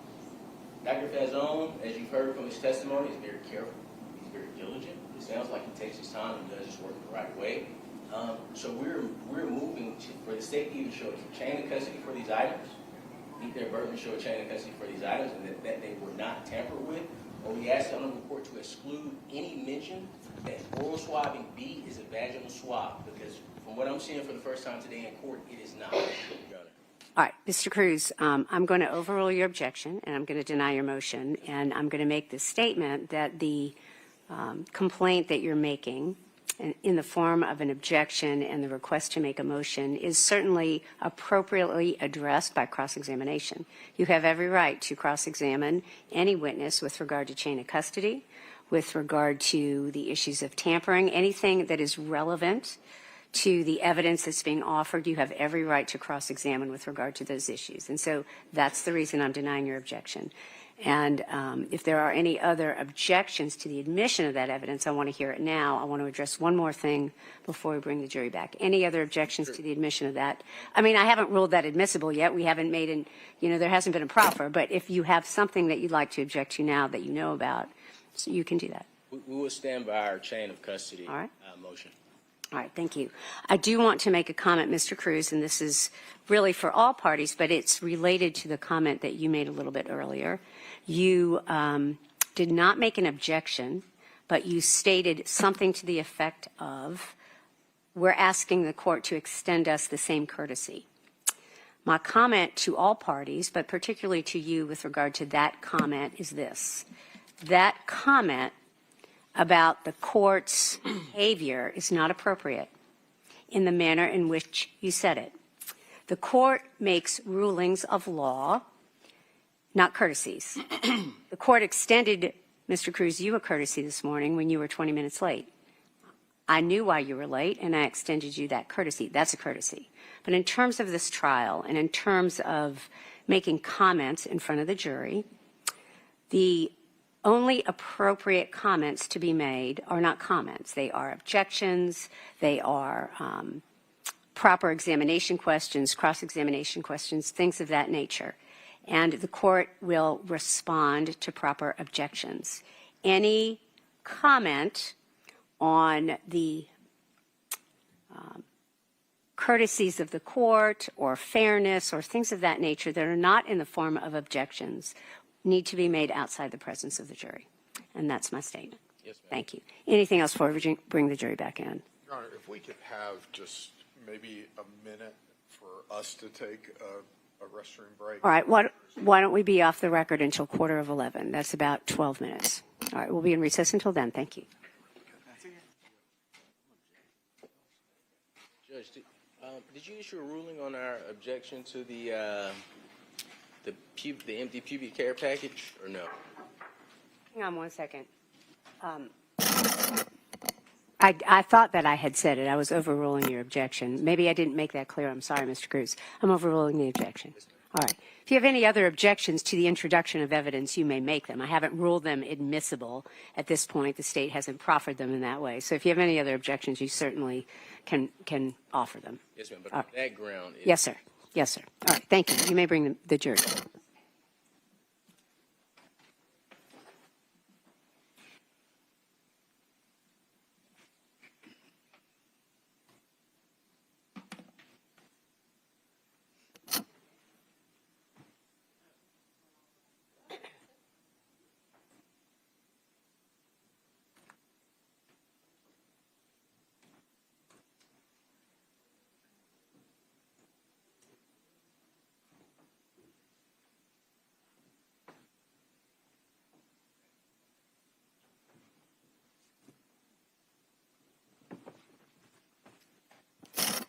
Dr. Falzon, as you've heard from his testimony, is very careful. He's very diligent. It sounds like he takes his time and does his work the right way. So we're moving for the state to either show a chain of custody for these items, meet their burden to show a chain of custody for these items, and that they were not tampered with, or we ask the Honorable Court to exclude any mention that oral swabbing B is a vaginal swab, because from what I'm seeing for the first time today in court, it is not. All right, Mr. Cruz, I'm going to overrule your objection, and I'm going to deny your motion, and I'm going to make the statement that the complaint that you're making in the form of an objection and the request to make a motion is certainly appropriately addressed by cross-examination. You have every right to cross-examine any witness with regard to chain of custody, with regard to the issues of tampering, anything that is relevant to the evidence that's being offered. You have every right to cross-examine with regard to those issues. And so that's the reason I'm denying your objection. And if there are any other objections to the admission of that evidence, I want to hear it now. I want to address one more thing before we bring the jury back. Any other objections to the admission of that? I mean, I haven't ruled that admissible yet. We haven't made there hasn't been a proffer. But if you have something that you'd like to object to now that you know about, so you can do that. We will stand by our chain of custody motion. All right, thank you. I do want to make a comment, Mr. Cruz, and this is really for all parties, but it's related to the comment that you made a little bit earlier. You did not make an objection, but you stated something to the effect of we're asking the court to extend us the same courtesy. My comment to all parties, but particularly to you with regard to that comment, is this. That comment about the court's behavior is not appropriate in the manner in which you said it. The court makes rulings of law, not courtesies. The court extended, Mr. Cruz, you a courtesy this morning when you were 20 minutes late. I knew why you were late, and I extended you that courtesy. That's a courtesy. But in terms of this trial and in terms of making comments in front of the jury, the only appropriate comments to be made are not comments. They are objections. They are proper examination questions, cross-examination questions, things of that nature. And the court will respond to proper objections. Any comment on the courtesies of the court or fairness or things of that nature that are not in the form of objections need to be made outside the presence of the jury. And that's my statement. Yes, ma'am. Thank you. Anything else before we bring the jury back in? Your Honor, if we could have just maybe a minute for us to take a restroom break. All right. Why don't we be off the record until 11:15? That's about 12 minutes. All right. We'll be in recess until then. Thank you. Judge, did you issue a ruling on our objection to the empty pubic care package, or no? Hang on one second. I thought that I had said it. I was overruling your objection. Maybe I didn't make that clear. I'm sorry, Mr. Cruz. I'm overruling the objection. All right. If you have any other objections to the introduction of evidence, you may make them. I haven't ruled them admissible at this point. The state hasn't proffered them in that way. So if you have any other objections, you certainly can offer them. Yes, ma'am. But on that ground, Yes, sir. Yes, sir. All right. Thank you. You may bring the jury.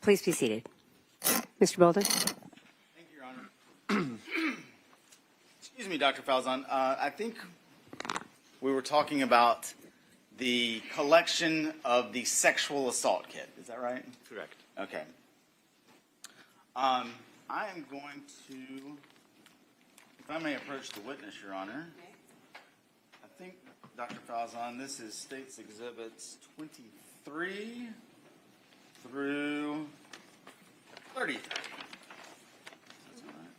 Please be seated. Mr. Bolden? Thank you, Your Honor. Excuse me, Dr. Falzon. I think we were talking about the collection of the sexual assault kit. Is that right? Correct. Okay. I am going to, if I may approach the witness, Your Honor. I think, Dr. Falzon, this is State's Exhibits 23 through 33. That's all right.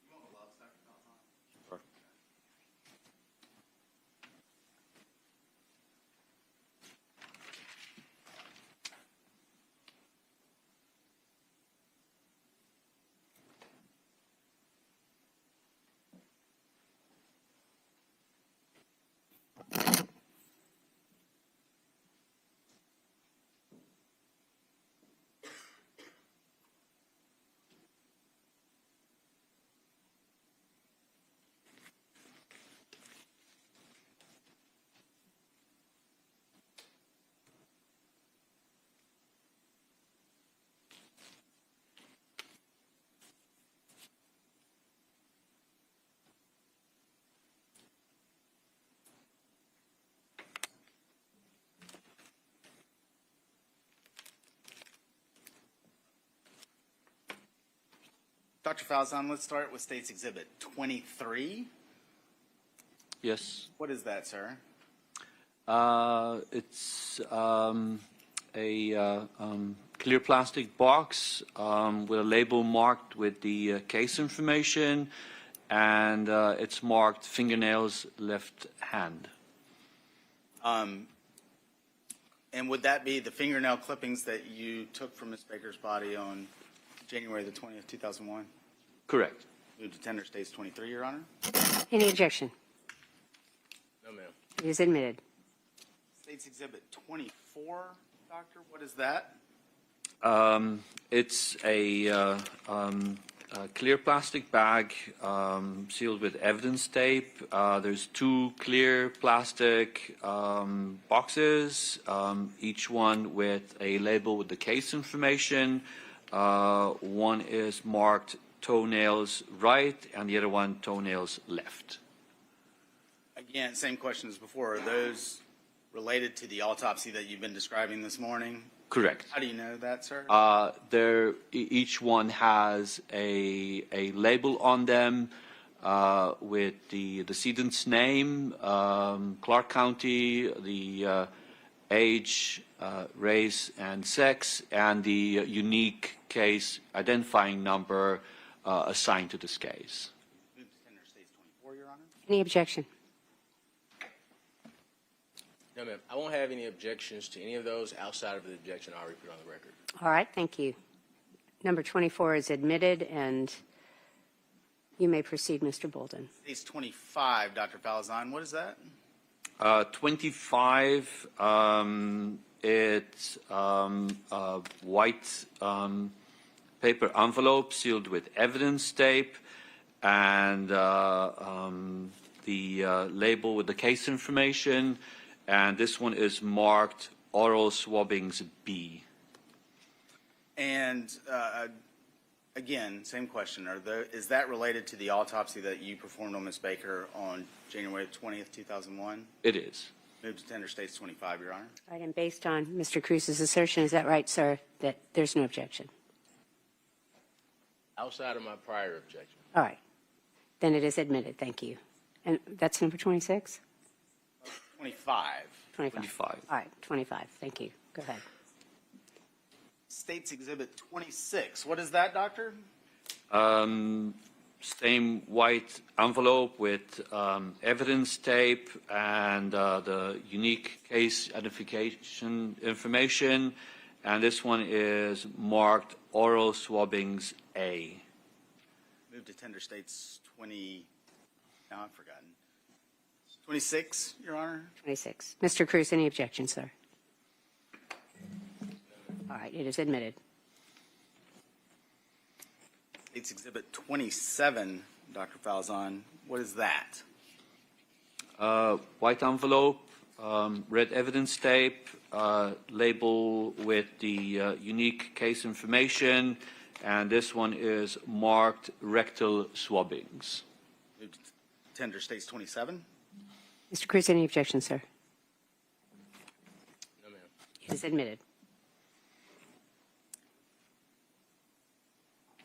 You want gloves, Dr. Falzon? Sure. Dr. Falzon, let's start with State's Exhibit 23. Yes. What is that, sir? It's a clear plastic box with a label marked with the case information, and it's marked fingernails left hand. And would that be the fingernail clippings that you took from Ms. Baker's body on January the 20th, 2001? Correct. Move to tender States 23, Your Honor. Any objection? No, ma'am. It is admitted. State's Exhibit 24, Doctor, what is that? It's a clear plastic bag sealed with evidence tape. There's two clear plastic boxes, each one with a label with the case information. One is marked toenails right and the other one toenails left. Again, same question as before. Are those related to the autopsy that you've been describing this morning? Correct. How do you know that, sir? Each one has a label on them with the decedent's name, Clark County, the age, race, and sex, and the unique case identifying number assigned to this case. Move to tender States 24, Your Honor. Any objection? No, ma'am. I won't have any objections to any of those outside of the objection I already put on the record. All right, thank you. Number 24 is admitted, and you may proceed, Mr. Bolden. States 25, Dr. Falzon, what is that? 25, it's a white paper envelope sealed with evidence tape, and the label with the case information. And this one is marked oral swabbings B. And again, same question. Is that related to the autopsy that you performed on Ms. Baker on January 20th, 2001? It is. Move to tender States 25, Your Honor. All right, and based on Mr. Cruz's assertion, is that right, sir, that there's no objection? Outside of my prior objection. All right, then it is admitted. Thank you. And that's number 26? 25. 25. All right, 25. Thank you. Go ahead. States Exhibit 26, what is that, Doctor? Same white envelope with evidence tape and the unique case identification information. And this one is marked oral swabbings A. Move to tender States 20, now I've forgotten. 26, Your Honor. 26. Mr. Cruz, any objection, sir? All right, it is admitted. States Exhibit 27, Dr. Falzon, what is that? White envelope, red evidence tape, label with the unique case information, and this one is marked rectal swabbings. Move to tender States 27. Mr. Cruz, any objection, sir? No, ma'am. It is admitted.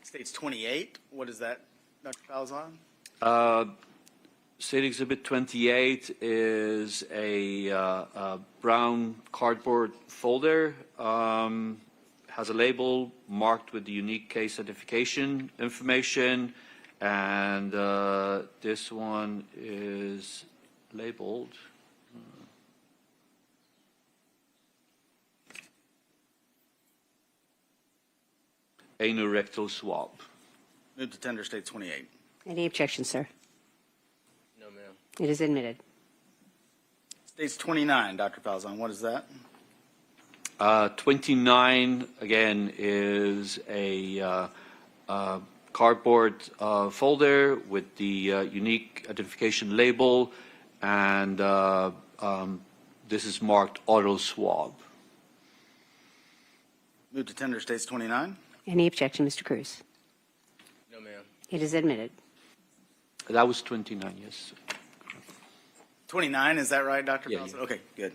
States 28, what is that, Dr. Falzon? State Exhibit 28 is a brown cardboard folder, has a label marked with the unique case identification information, and this one is labeled. Anorectal swab. Move to tender States 28. Any objection, sir? No, ma'am. It is admitted. States 29, Dr. Falzon, what is that? 29, again, is a cardboard folder with the unique identification label, and this is marked oral swab. Move to tender States 29. Any objection, Mr. Cruz? No, ma'am. It is admitted. That was 29, yes. 29, is that right, Dr. Yeah, Falzon? yeah. Okay, good.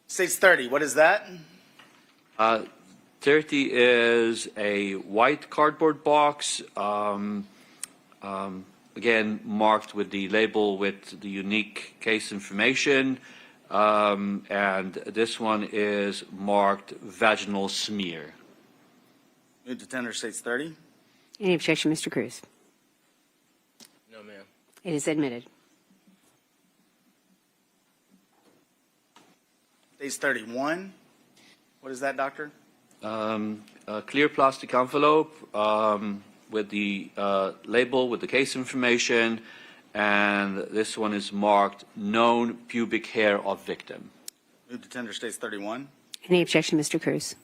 States 30, what is that? 30 is a white cardboard box, again marked with the label with the unique case information, and this one is marked vaginal smear. Move to tender States 30. Any objection, Mr. Cruz? No, ma'am. It is admitted. States 31, what is that, Doctor? A clear plastic envelope with the label with the case information, and this one is marked known pubic hair of victim. Move to tender States 31. Any objection, Mr. Cruz?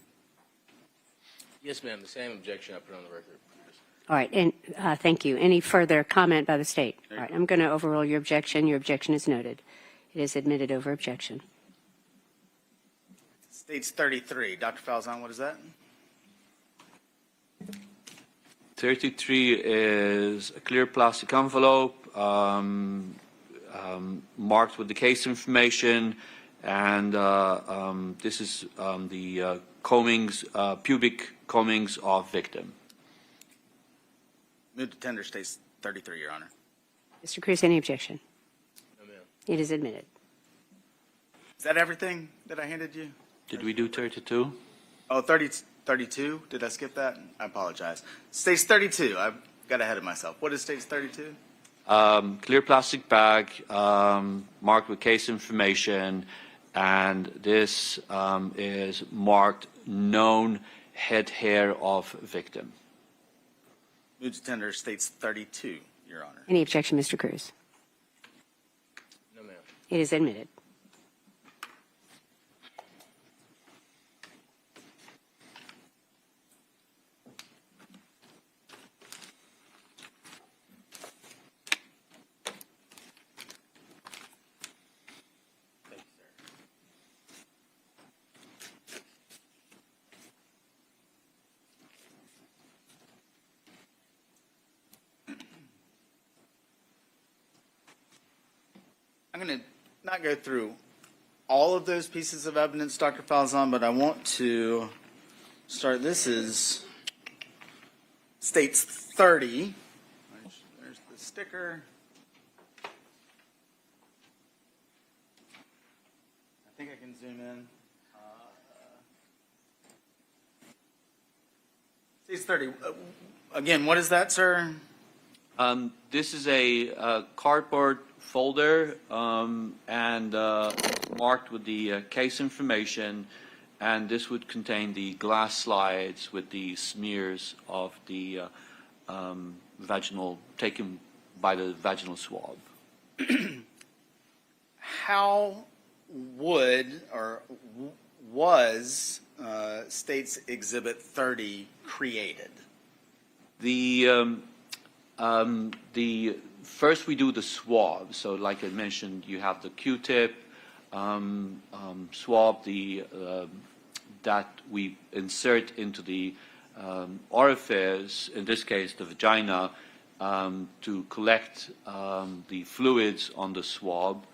Yes, ma'am, the same objection I put on the record. All right, and thank you. Any further comment by the state? All right, I'm going to overrule your objection. Your objection is noted. It is admitted over objection. States 33. Dr. Falzon, what is that? 33 is a clear plastic envelope marked with the case information, and this is the pubic combings of victim. Move to tender States 33, Your Honor. Mr. Cruz, any objection? No, ma'am. It is admitted. Is that everything that I handed you? Did we do 32? Oh, 32? Did I skip that? I apologize. States 32. I got ahead of myself. What is States 32? Clear plastic bag marked with case information, and this is marked known head hair of victim. Move to tender States 32, Your Honor. Any objection, Mr. Cruz? No, ma'am. It is admitted. Thank you, sir. I'm going to not go through all of those pieces of evidence, Dr. Falzon, but I want to start. This is States 30. There's the sticker. I think I can zoom in. States 30. Again, what is that, sir? This is a cardboard folder and marked with the case information, and this would contain the glass slides with the smears of the vaginal, taken by the vaginal swab. How would or was States Exhibit 30 created? The first we do the swab. So like I mentioned, you have the Q-tip swab that we insert into the orifice, in this case the vagina, to collect the fluids on the swab.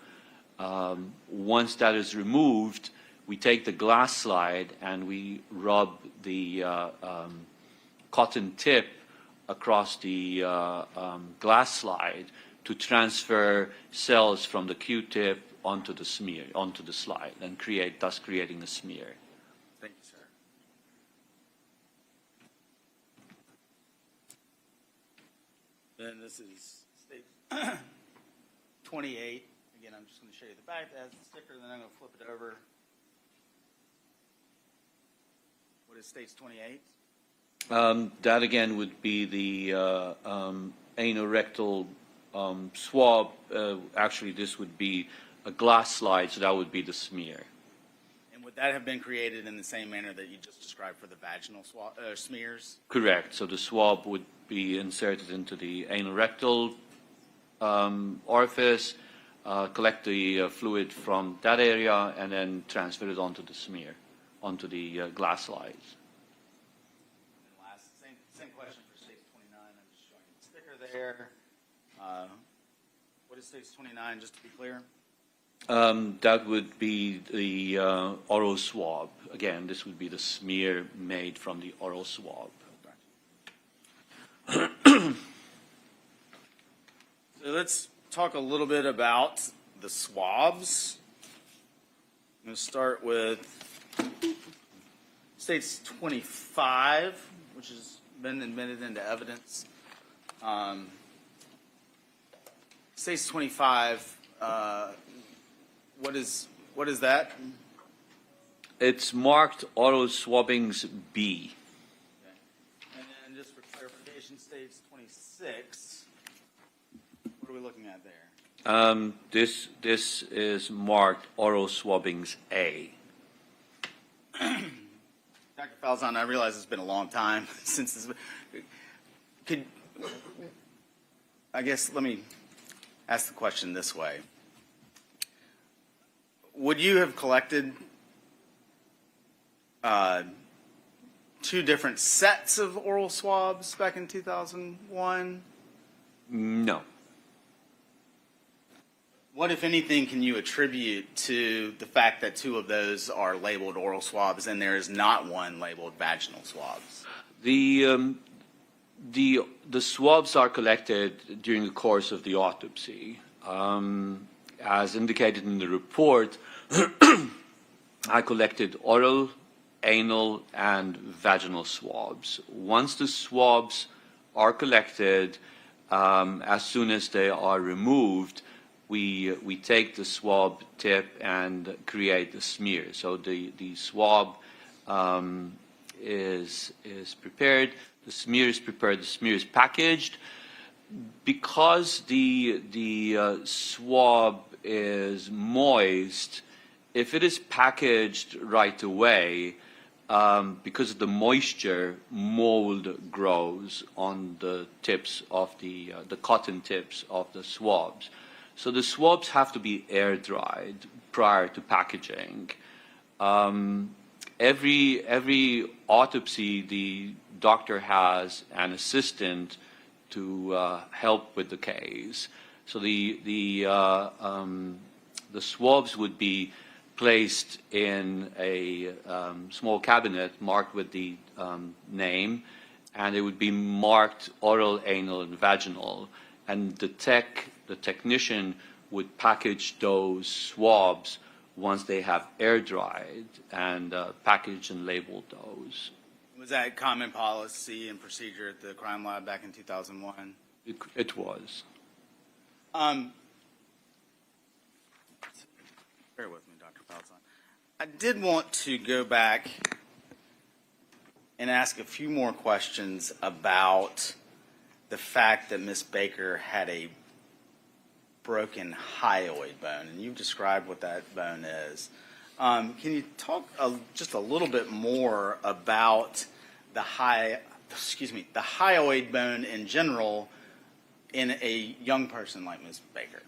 Once that is removed, we take the glass slide and we rub the cotton tip across the glass slide to transfer cells from the Q-tip onto the smear, onto the slide, and thus creating a smear. Thank you, sir. Then this is State 28. Again, I'm just going to show you the back. That has the sticker, then I'm going to flip it over. What is States 28? That again would be the anorectal swab. Actually, this would be a glass slide, so that would be the smear. And would that have been created in the same manner that you just described for the vaginal smears? Correct. So the swab would be inserted into the anorectal orifice, collect the fluid from that area, and then transfer it onto the smear, onto the glass slides. Same question for States 29. I'm just showing the sticker there. What is States 29, just to be clear? That would be the oral swab. Again, this would be the smear made from the oral swab. So let's talk a little bit about the swabs. I'm going to start with States 25, which has been admitted into evidence. States 25, what is that? It's marked oral swabbings B. Okay. And then just for clarification, States 26, what are we looking at there? This is marked oral swabbings A. Dr. Falzon, I realize it's been a long time since this. I guess let me ask the question this way. Would you have collected two different sets of oral swabs back in 2001? No. What, if anything, can you attribute to the fact that two of those are labeled oral swabs and there is not one labeled vaginal swabs? The swabs are collected during the course of the autopsy. As indicated in the report, I collected oral, anal, and vaginal swabs. Once the swabs are collected, as soon as they are removed, we take the swab tip and create the smear. So the swab is prepared, the smear is prepared, the smear is packaged. Because the swab is moist, if it is packaged right away, because of the moisture, mold grows on the tips of the cotton tips of the swabs. So the swabs have to be air dried prior to packaging. Every autopsy, the doctor has an assistant to help with the case. So the swabs would be placed in a small cabinet marked with the name, and it would be marked oral, anal, and vaginal. And the technician would package those swabs once they have air dried and package and labeled those. Was that common policy and procedure at the crime lab back in 2001? It was. Bear with me, Dr. Falzon. I did want to go back and ask a few more questions about the fact that Ms. Baker had a broken hyoid bone, and you've described what that bone is. Can you talk just a little bit more about the hyoid bone in general in a young person like Ms. Baker?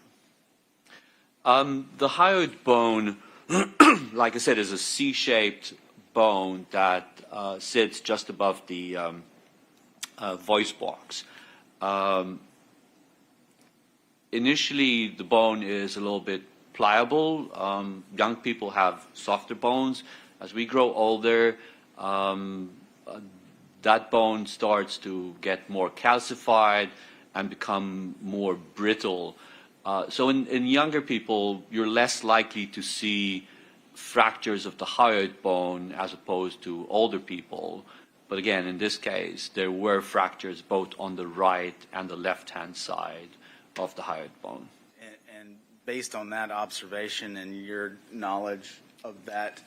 The hyoid bone, like I said, is a C-shaped bone that sits just above the voice box. Initially, the bone is a little bit pliable. Young people have softer bones. As we grow older, that bone starts to get more calcified and become more brittle. So in younger people, you're less likely to see fractures of the hyoid bone as opposed to older people. But again, in this case, there were fractures both on the right and the left-hand side of the hyoid bone. And based on that observation and your knowledge of that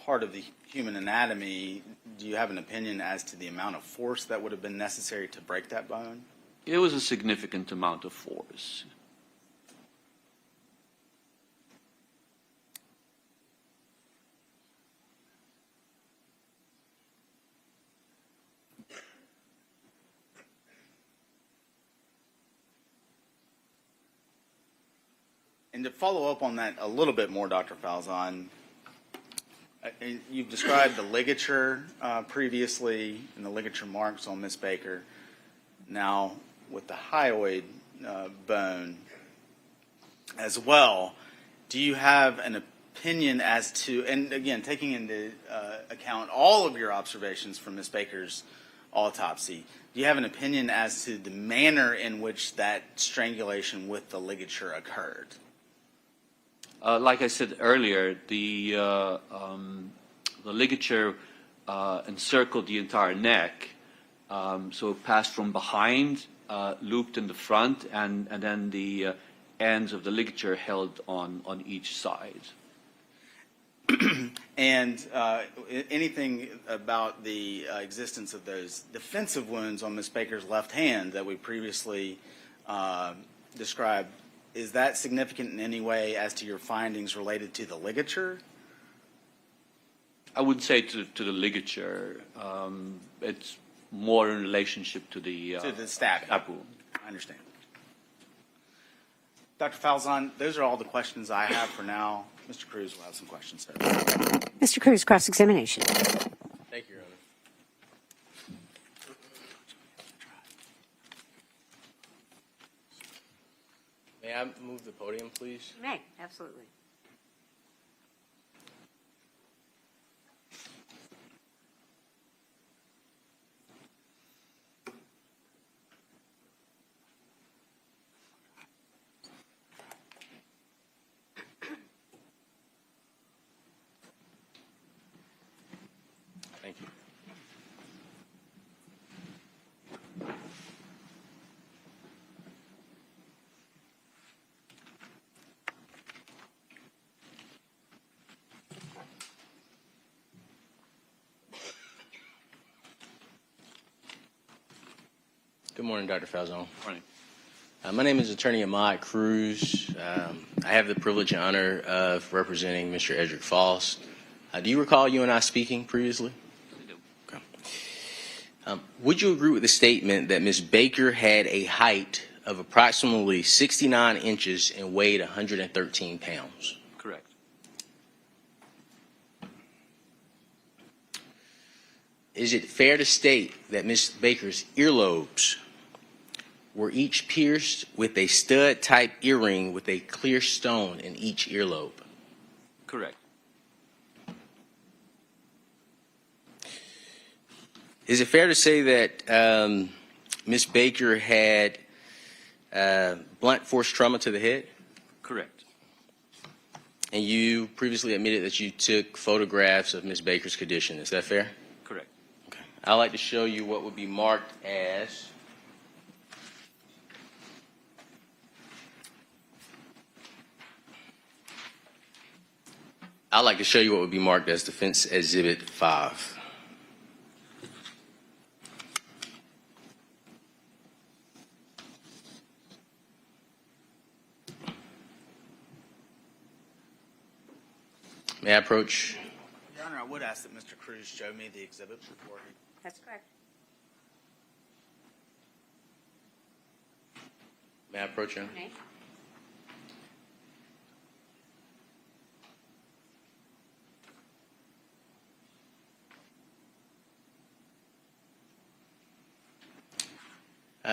part of the human anatomy, do you have an opinion as to the amount of force that would have been necessary to break that bone? It was a significant amount of force. And to follow up on that a little bit more, Dr. Falzon, you've described the ligature previously and the ligature marks on Ms. Baker. Now, with the hyoid bone as well, do you have an opinion as to, and again, taking into account all of your observations from Ms. Baker's autopsy, do you have an opinion as to the manner in which that strangulation with the ligature occurred? Like I said earlier, the ligature encircled the entire neck, so it passed from behind, looped in the front, and then the ends of the ligature held on each side. And anything about the existence of those defensive wounds on Ms. Baker's left hand that we previously described, is that significant in any way as to your findings related to the ligature? I wouldn't say to the ligature. It's more in relationship to the stabbing. stab wound. I understand. Dr. Falzon, those are all the questions I have for now. Mr. Cruz will have some questions. Sir. Mr. Cruz, cross-examination. Thank you, Your Honor. May I move the podium, please? You may, absolutely. Thank you. Good morning, Dr. Falzon. Morning. My name is Attorney Ahmad Cruz. I have the privilege and honor of representing Mr. Edrick Faust. Do you recall you and I speaking previously? I do. Okay. Would you agree with the statement that Ms. Baker had a height of approximately 69 inches and weighed 113 pounds? Correct. Is it fair to state that Ms. Baker's earlobes were each pierced with a stud-type earring with a clear stone in each earlobe? Correct. Is it fair to say that Ms. Baker had blunt force trauma to the head? Correct. And you previously admitted that you took photographs of Ms. Baker's condition. Is that fair? Correct. Okay. I'd like to show you what would be marked as Defense Exhibit 5. May I approach? Your Honor, I would ask that Mr. Cruz show me the exhibit before he... That's correct. May I approach, Your Honor? Okay.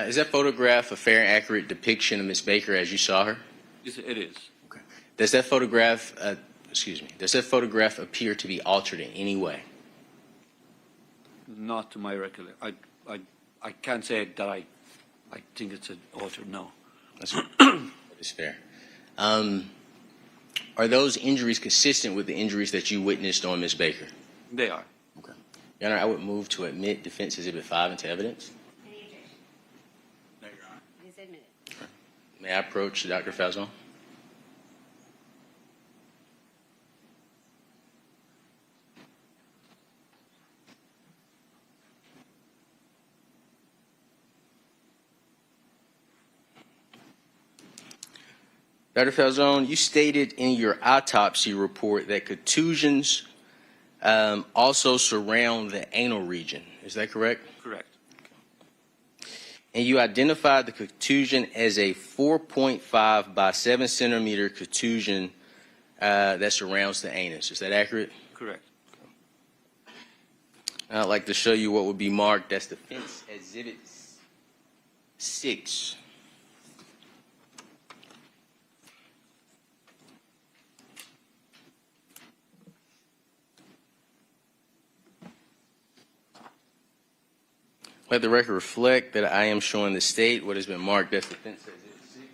Is that photograph a fair and accurate depiction of Ms. Baker as you saw her? Yes, it is. Okay. Does that photograph, does that photograph appear to be altered in any way? Not to my recollection. I can't say that I think it's an alter. No. That's fair. Are those injuries consistent with the injuries that you witnessed on Ms. Baker? They are. Okay. Your Honor, I would move to admit Defense Exhibit 5 into evidence. Any objection? No, Your Honor. It is admitted. May I approach Dr. Falzon? Dr. Falzon, you stated in your autopsy report that contusions also surround the anal region. Is that correct? Correct. And you identified the contusion as a 4.5 by 7 centimeter contusion that surrounds the anus. Is that accurate? Correct. I'd like to show you what would be marked as Defense Exhibit 6. Let the record reflect that I am showing the state what has been marked as Defense Exhibit 6.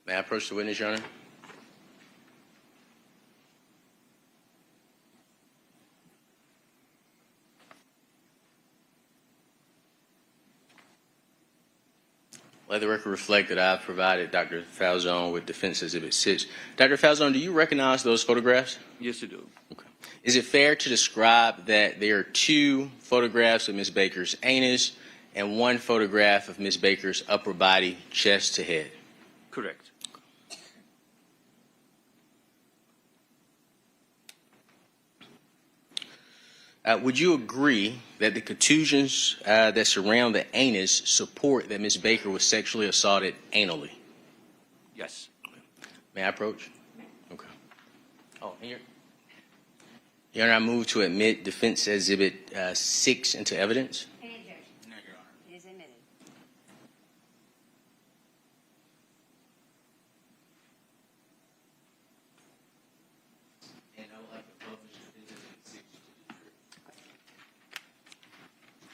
May I approach the witness, Your Honor? Let the record reflect that I've provided Dr. Falzon with Defense Exhibit 6. Dr. Falzon, do you recognize those photographs? Yes, you do. Okay. Is it fair to describe that there are 2 photographs of Ms. Baker's anus and 1 photograph of Ms. Baker's upper body, chest to head? Correct. Would you agree that the contusions that surround the anus support that Ms. Baker was sexually assaulted anally? Yes. May I approach? Okay. Oh, here. Your Honor, I move to admit Defense Exhibit 6 into evidence. No, Your Honor. It is admitted. And I would like to publish Exhibit 6 to the jury.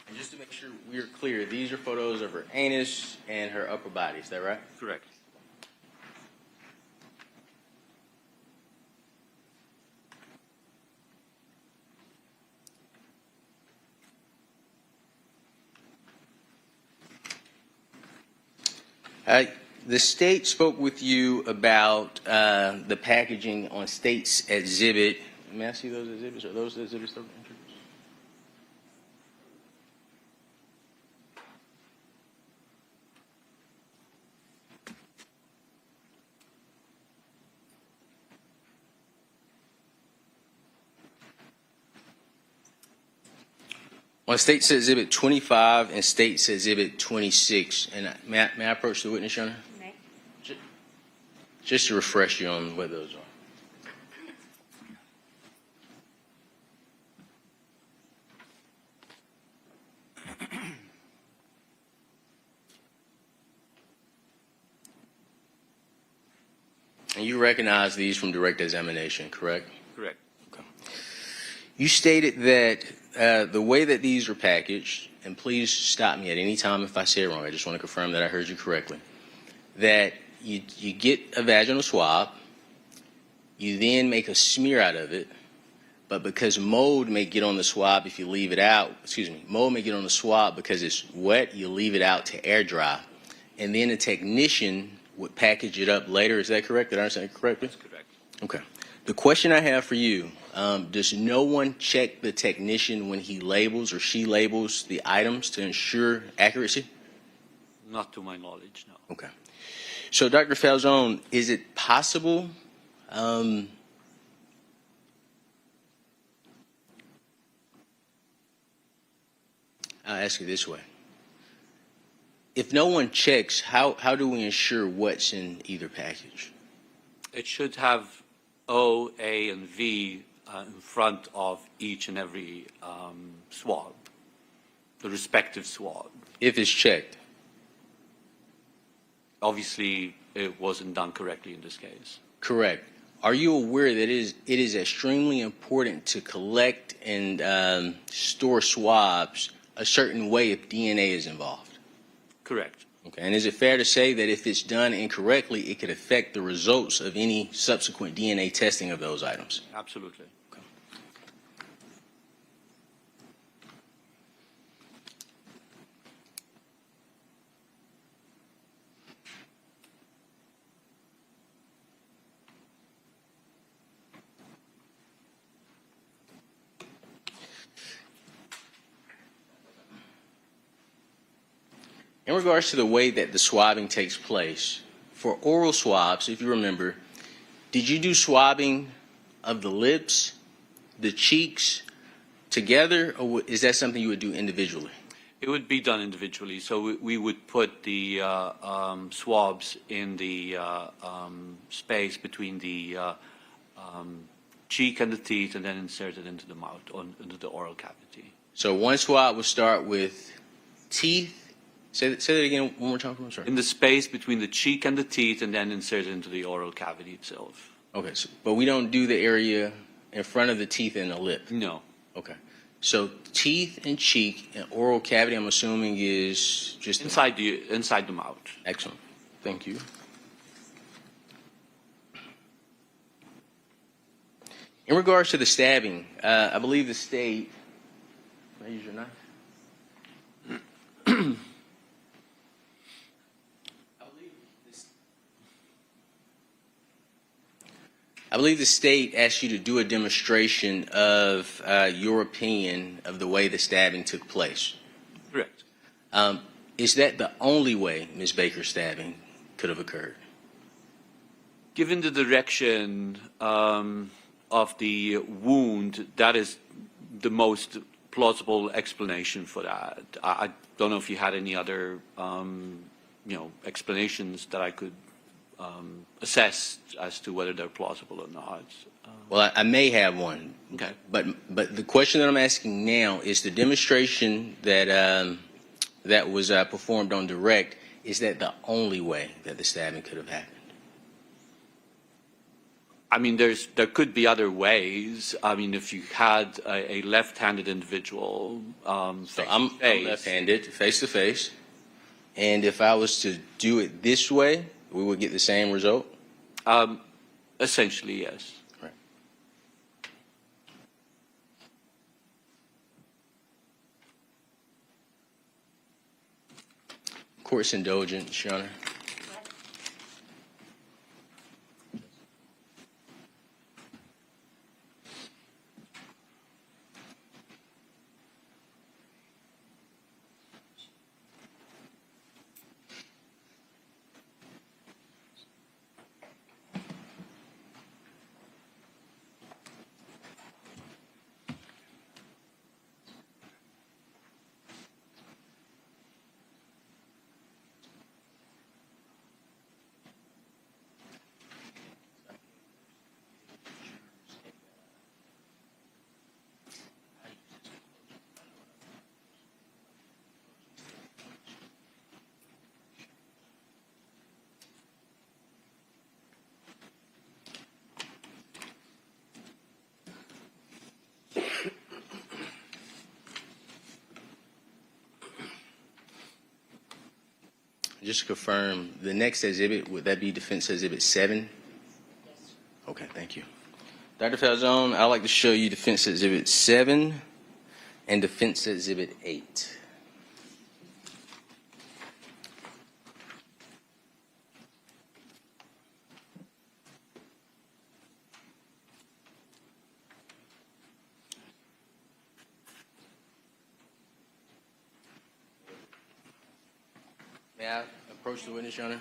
And just to make sure we're clear, these are photos of her anus and her upper body. Is that right? Correct. The state spoke with you about the packaging on state's exhibit. May I see those exhibits? Are those the exhibits that were introduced? On State's Exhibit 25 and State's Exhibit 26. And may I approach the witness, Your Honor? May. Just to refresh you on what those are. And you recognize these from direct examination, correct? Correct. Okay. You stated that the way that these are packaged, and please stop me at any time if I say it wrong, I just want to confirm that I heard you correctly, that you get a vaginal swab, you then make a smear out of it, but because mold may get on the swab if you leave it out, mold may get on the swab because it's wet, you leave it out to air dry, and then a technician would package it up later. Is that correct? Did I understand it correctly? That's correct. Okay. The question I have for you, does no one check the technician when he labels or she labels the items to ensure accuracy? Not to my knowledge, no. Okay. So, Dr. Falzon, is it possible I'll ask you this way. If no one checks, how do we ensure what's in either package? It should have O, A, and V in front of each and every swab, the respective swab. If it's checked. Obviously, it wasn't done correctly in this case. Correct. Are you aware that it is extremely important to collect and store swabs a certain way if DNA is involved? Correct. Okay. And is it fair to say that if it's done incorrectly, it could affect the results of any subsequent DNA testing of those items? Absolutely. Okay. In regards to the way that the swabbing takes place, for oral swabs, if you remember, did you do swabbing of the lips, the cheeks together, or is that something you would do individually? It would be done individually. So we would put the swabs in the space between the cheek and the teeth, and then insert it into the mouth, into the oral cavity. So one swab would start with teeth. Say that again one more time. I'm sorry. In the space between the cheek and the teeth, and then insert it into the oral cavity itself. Okay, but we don't do the area in front of the teeth and the lip. No. Okay. So teeth and cheek and oral cavity, I'm assuming, is just Inside the mouth. Excellent. Thank you. In regards to the stabbing, I believe the state. Can I use your knife? I believe the state asked you to do a demonstration of your opinion of the way the stabbing took place. Correct. Is that the only way Ms. Baker's stabbing could have occurred? Given the direction of the wound, that is the most plausible explanation for that. I don't know if you had any other, explanations that I could assess as to whether they're plausible or not. Well, I may have one. Okay. But the question that I'm asking now is the demonstration that that was performed on direct, is that the only way that the stabbing could have happened? I mean, there could be other ways. I mean, if you had a left-handed individual, So I'm left-handed, face to face, and if I was to do it this way, we would get the same result? Essentially, yes. Right. Court's indulgence, Your Honor. Just to confirm, the next exhibit, would that be Defense Exhibit 7? Yes. Okay, thank you. Dr. Falzon, I'd like to show you Defense Exhibit 7 and Defense Exhibit 8. May I approach the witness, Your Honor?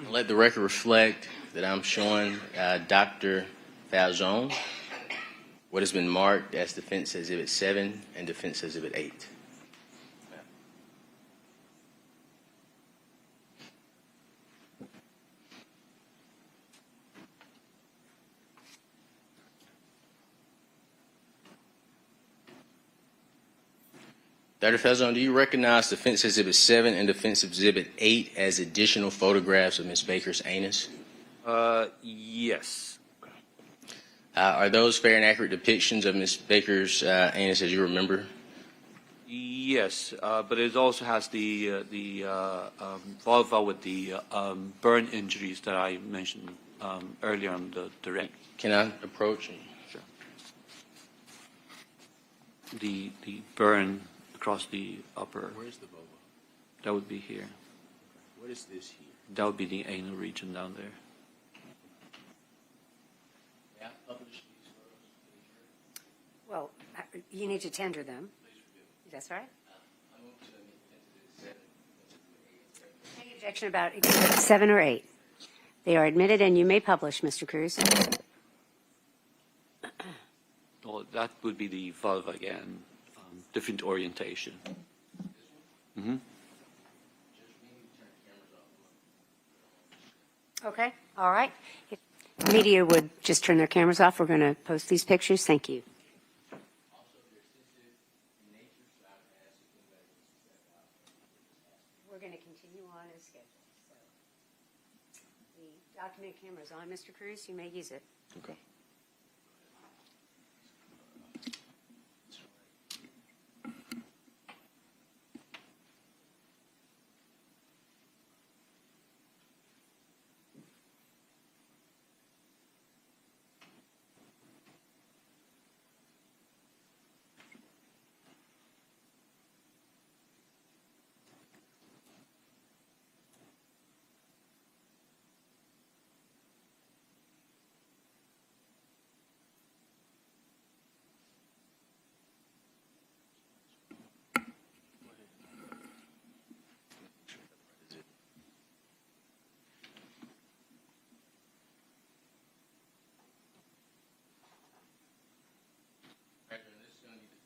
Let the record reflect that I'm showing Dr. Falzon what has been marked as Defense Exhibit 7 and Defense Exhibit 8. Dr. Falzon, do you recognize Defense Exhibit 7 and Defense Exhibit 8 as additional photographs of Ms. Baker's anus? Yes. Are those fair and accurate depictions of Ms. Baker's anus as you remember? Yes, but it also has the vulva with the burn injuries that I mentioned earlier on the direct. Can I approach? Sure. The burn across the upper. Where's the vulva? That would be here. What is this here? That would be the anal region down there. May I publish these photos? Well, you need to tender them. That's right. Any objection about exhibit 7 or 8? They are admitted and you may publish, Mr. Cruz. Well, that would be the vulva again, different orientation. Mm-hmm. Okay, all right. If media would just turn their cameras off, we're going to post these pictures. Thank you. We're going to continue on as scheduled. So the document camera is on, Mr. Cruz. You may use it. Okay.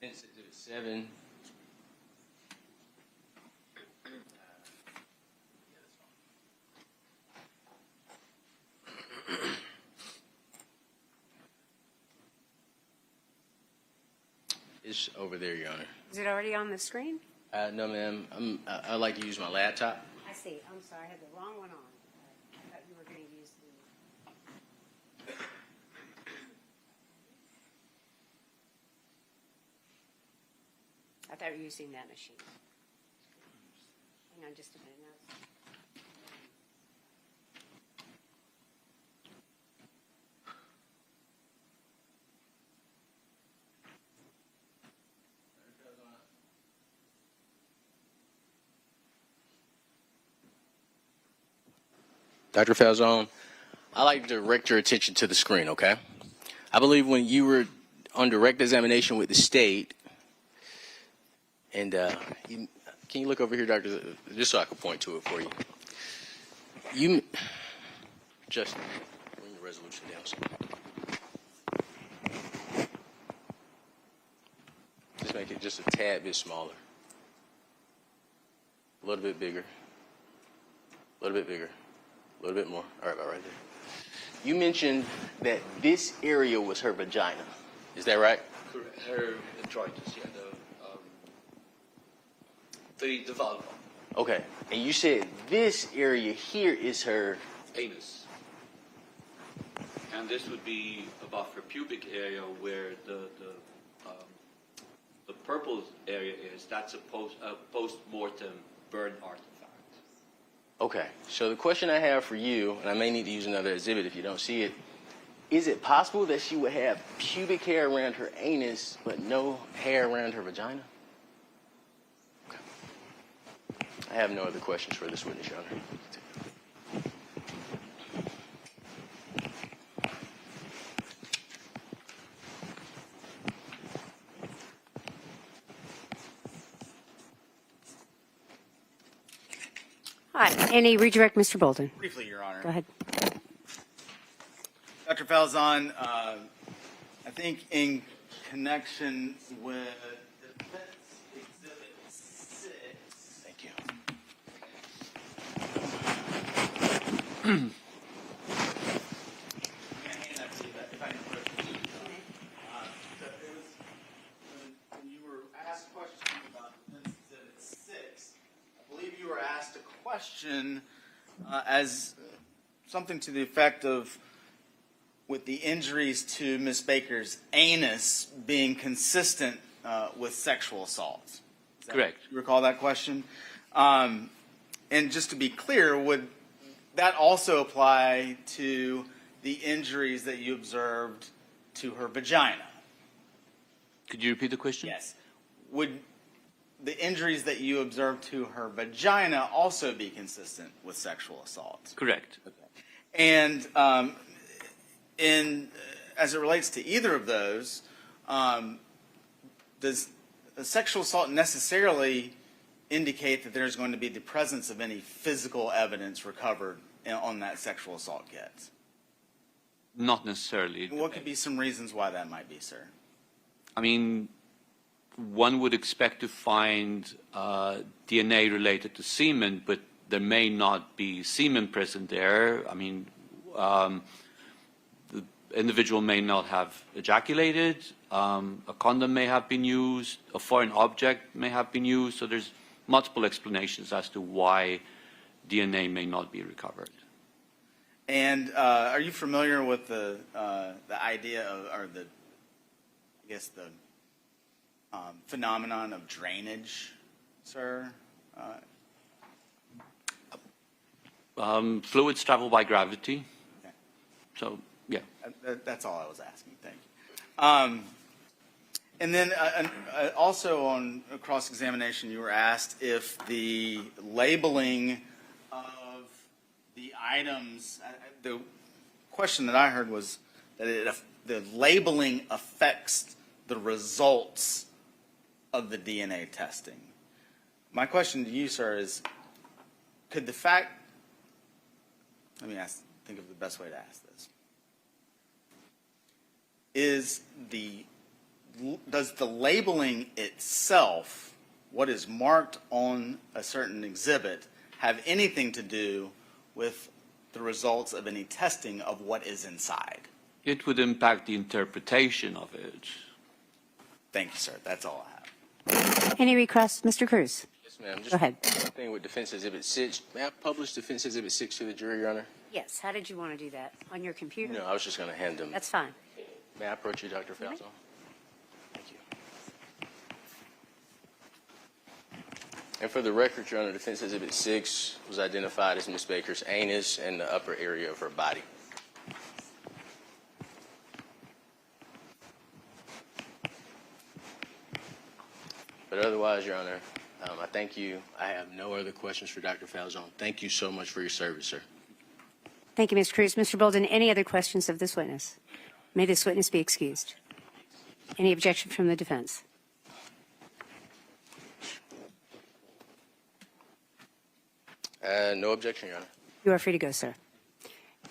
Defense Exhibit 7. It's over there, Your Honor. Is it already on the screen? No, ma'am. I like to use my laptop. I see. I'm sorry. I had the wrong one on. I thought you were going to use the. I thought you were using that machine. Hang on just a minute. Now. Dr. Falzon, I'd like to direct your attention to the screen, okay? I believe when you were on direct examination with the state, and can you look over here, Doctor, just so I can point to it for you? Justin, bring the resolution down. Just make it just a tad bit smaller. A little bit bigger. A little bit bigger. A little bit more. All right, about right there. You mentioned that this area was her vagina. Is that right? Correct. Her detritus, yeah, the vulva. Okay. And you said this area here is her. Anus. And this would be above her pubic area where the purple area is. That's a post-mortem burn artifact. Okay. So the question I have for you, and I may need to use another exhibit if you don't see it, is it possible that she would have pubic hair around her anus but no hair around her vagina? Okay. I have no other questions for this witness, Your Honor. All right. Any redirect, Mr. Bolden? Briefly, Your Honor. Go ahead. Dr. Falzon, I think in connection with Defense Exhibit 6. Thank you. When you were asked questions about Defense Exhibit 6, I believe you were asked a question as something to the effect of, with the injuries to Ms. Baker's anus being consistent with sexual assault. Correct. You recall that question? And just to be clear, would that also apply to the injuries that you observed to her vagina? Could you repeat the question? Yes. Would the injuries that you observed to her vagina also be consistent with sexual assault? Correct. Okay. And as it relates to either of those, does a sexual assault necessarily indicate that there's going to be the presence of any physical evidence recovered on that sexual assault kit? Not necessarily. What could be some reasons why that might be, sir? I mean, one would expect to find DNA related to semen, but there may not be semen present there. I mean, the individual may not have ejaculated, a condom may have been used, a foreign object may have been used, so there's multiple explanations as to why DNA may not be recovered. And are you familiar with the idea of, or the, I guess the phenomenon of drainage, sir? Fluids travel by gravity. Okay. So, yeah. That's all I was asking. Thank you. And then also on cross-examination, you were asked if the labeling of the items, the question that I heard was that the labeling affects the results of the DNA testing. My question to you, sir, is could the fact, let me think of the best way to ask this. Is the does the labeling itself, what is marked on a certain exhibit, have anything to do with the results of any testing of what is inside? It would impact the interpretation of it. Thank you, sir. That's all I have. Any requests? Mr. Cruz? Yes, ma'am. Just Go ahead. one thing with Defense Exhibit 6. May I publish Defense Exhibit 6 to the jury, Your Honor? Yes. How did you want to do that? On your computer? No, I was just going to hand them. That's fine. May I approach you, Dr. Falzon? Thank you. And for the record, Your Honor, Defense Exhibit 6 was identified as Ms. Baker's anus and the upper area of her body. But otherwise, Your Honor, I thank you. I have no other questions for Dr. Falzon. Thank you so much for your service, sir. Thank you, Mr. Cruz. Mr. Bolden, any other questions of this witness? May this witness be excused. Any objection from the defense? No objection, Your Honor. You are free to go, sir.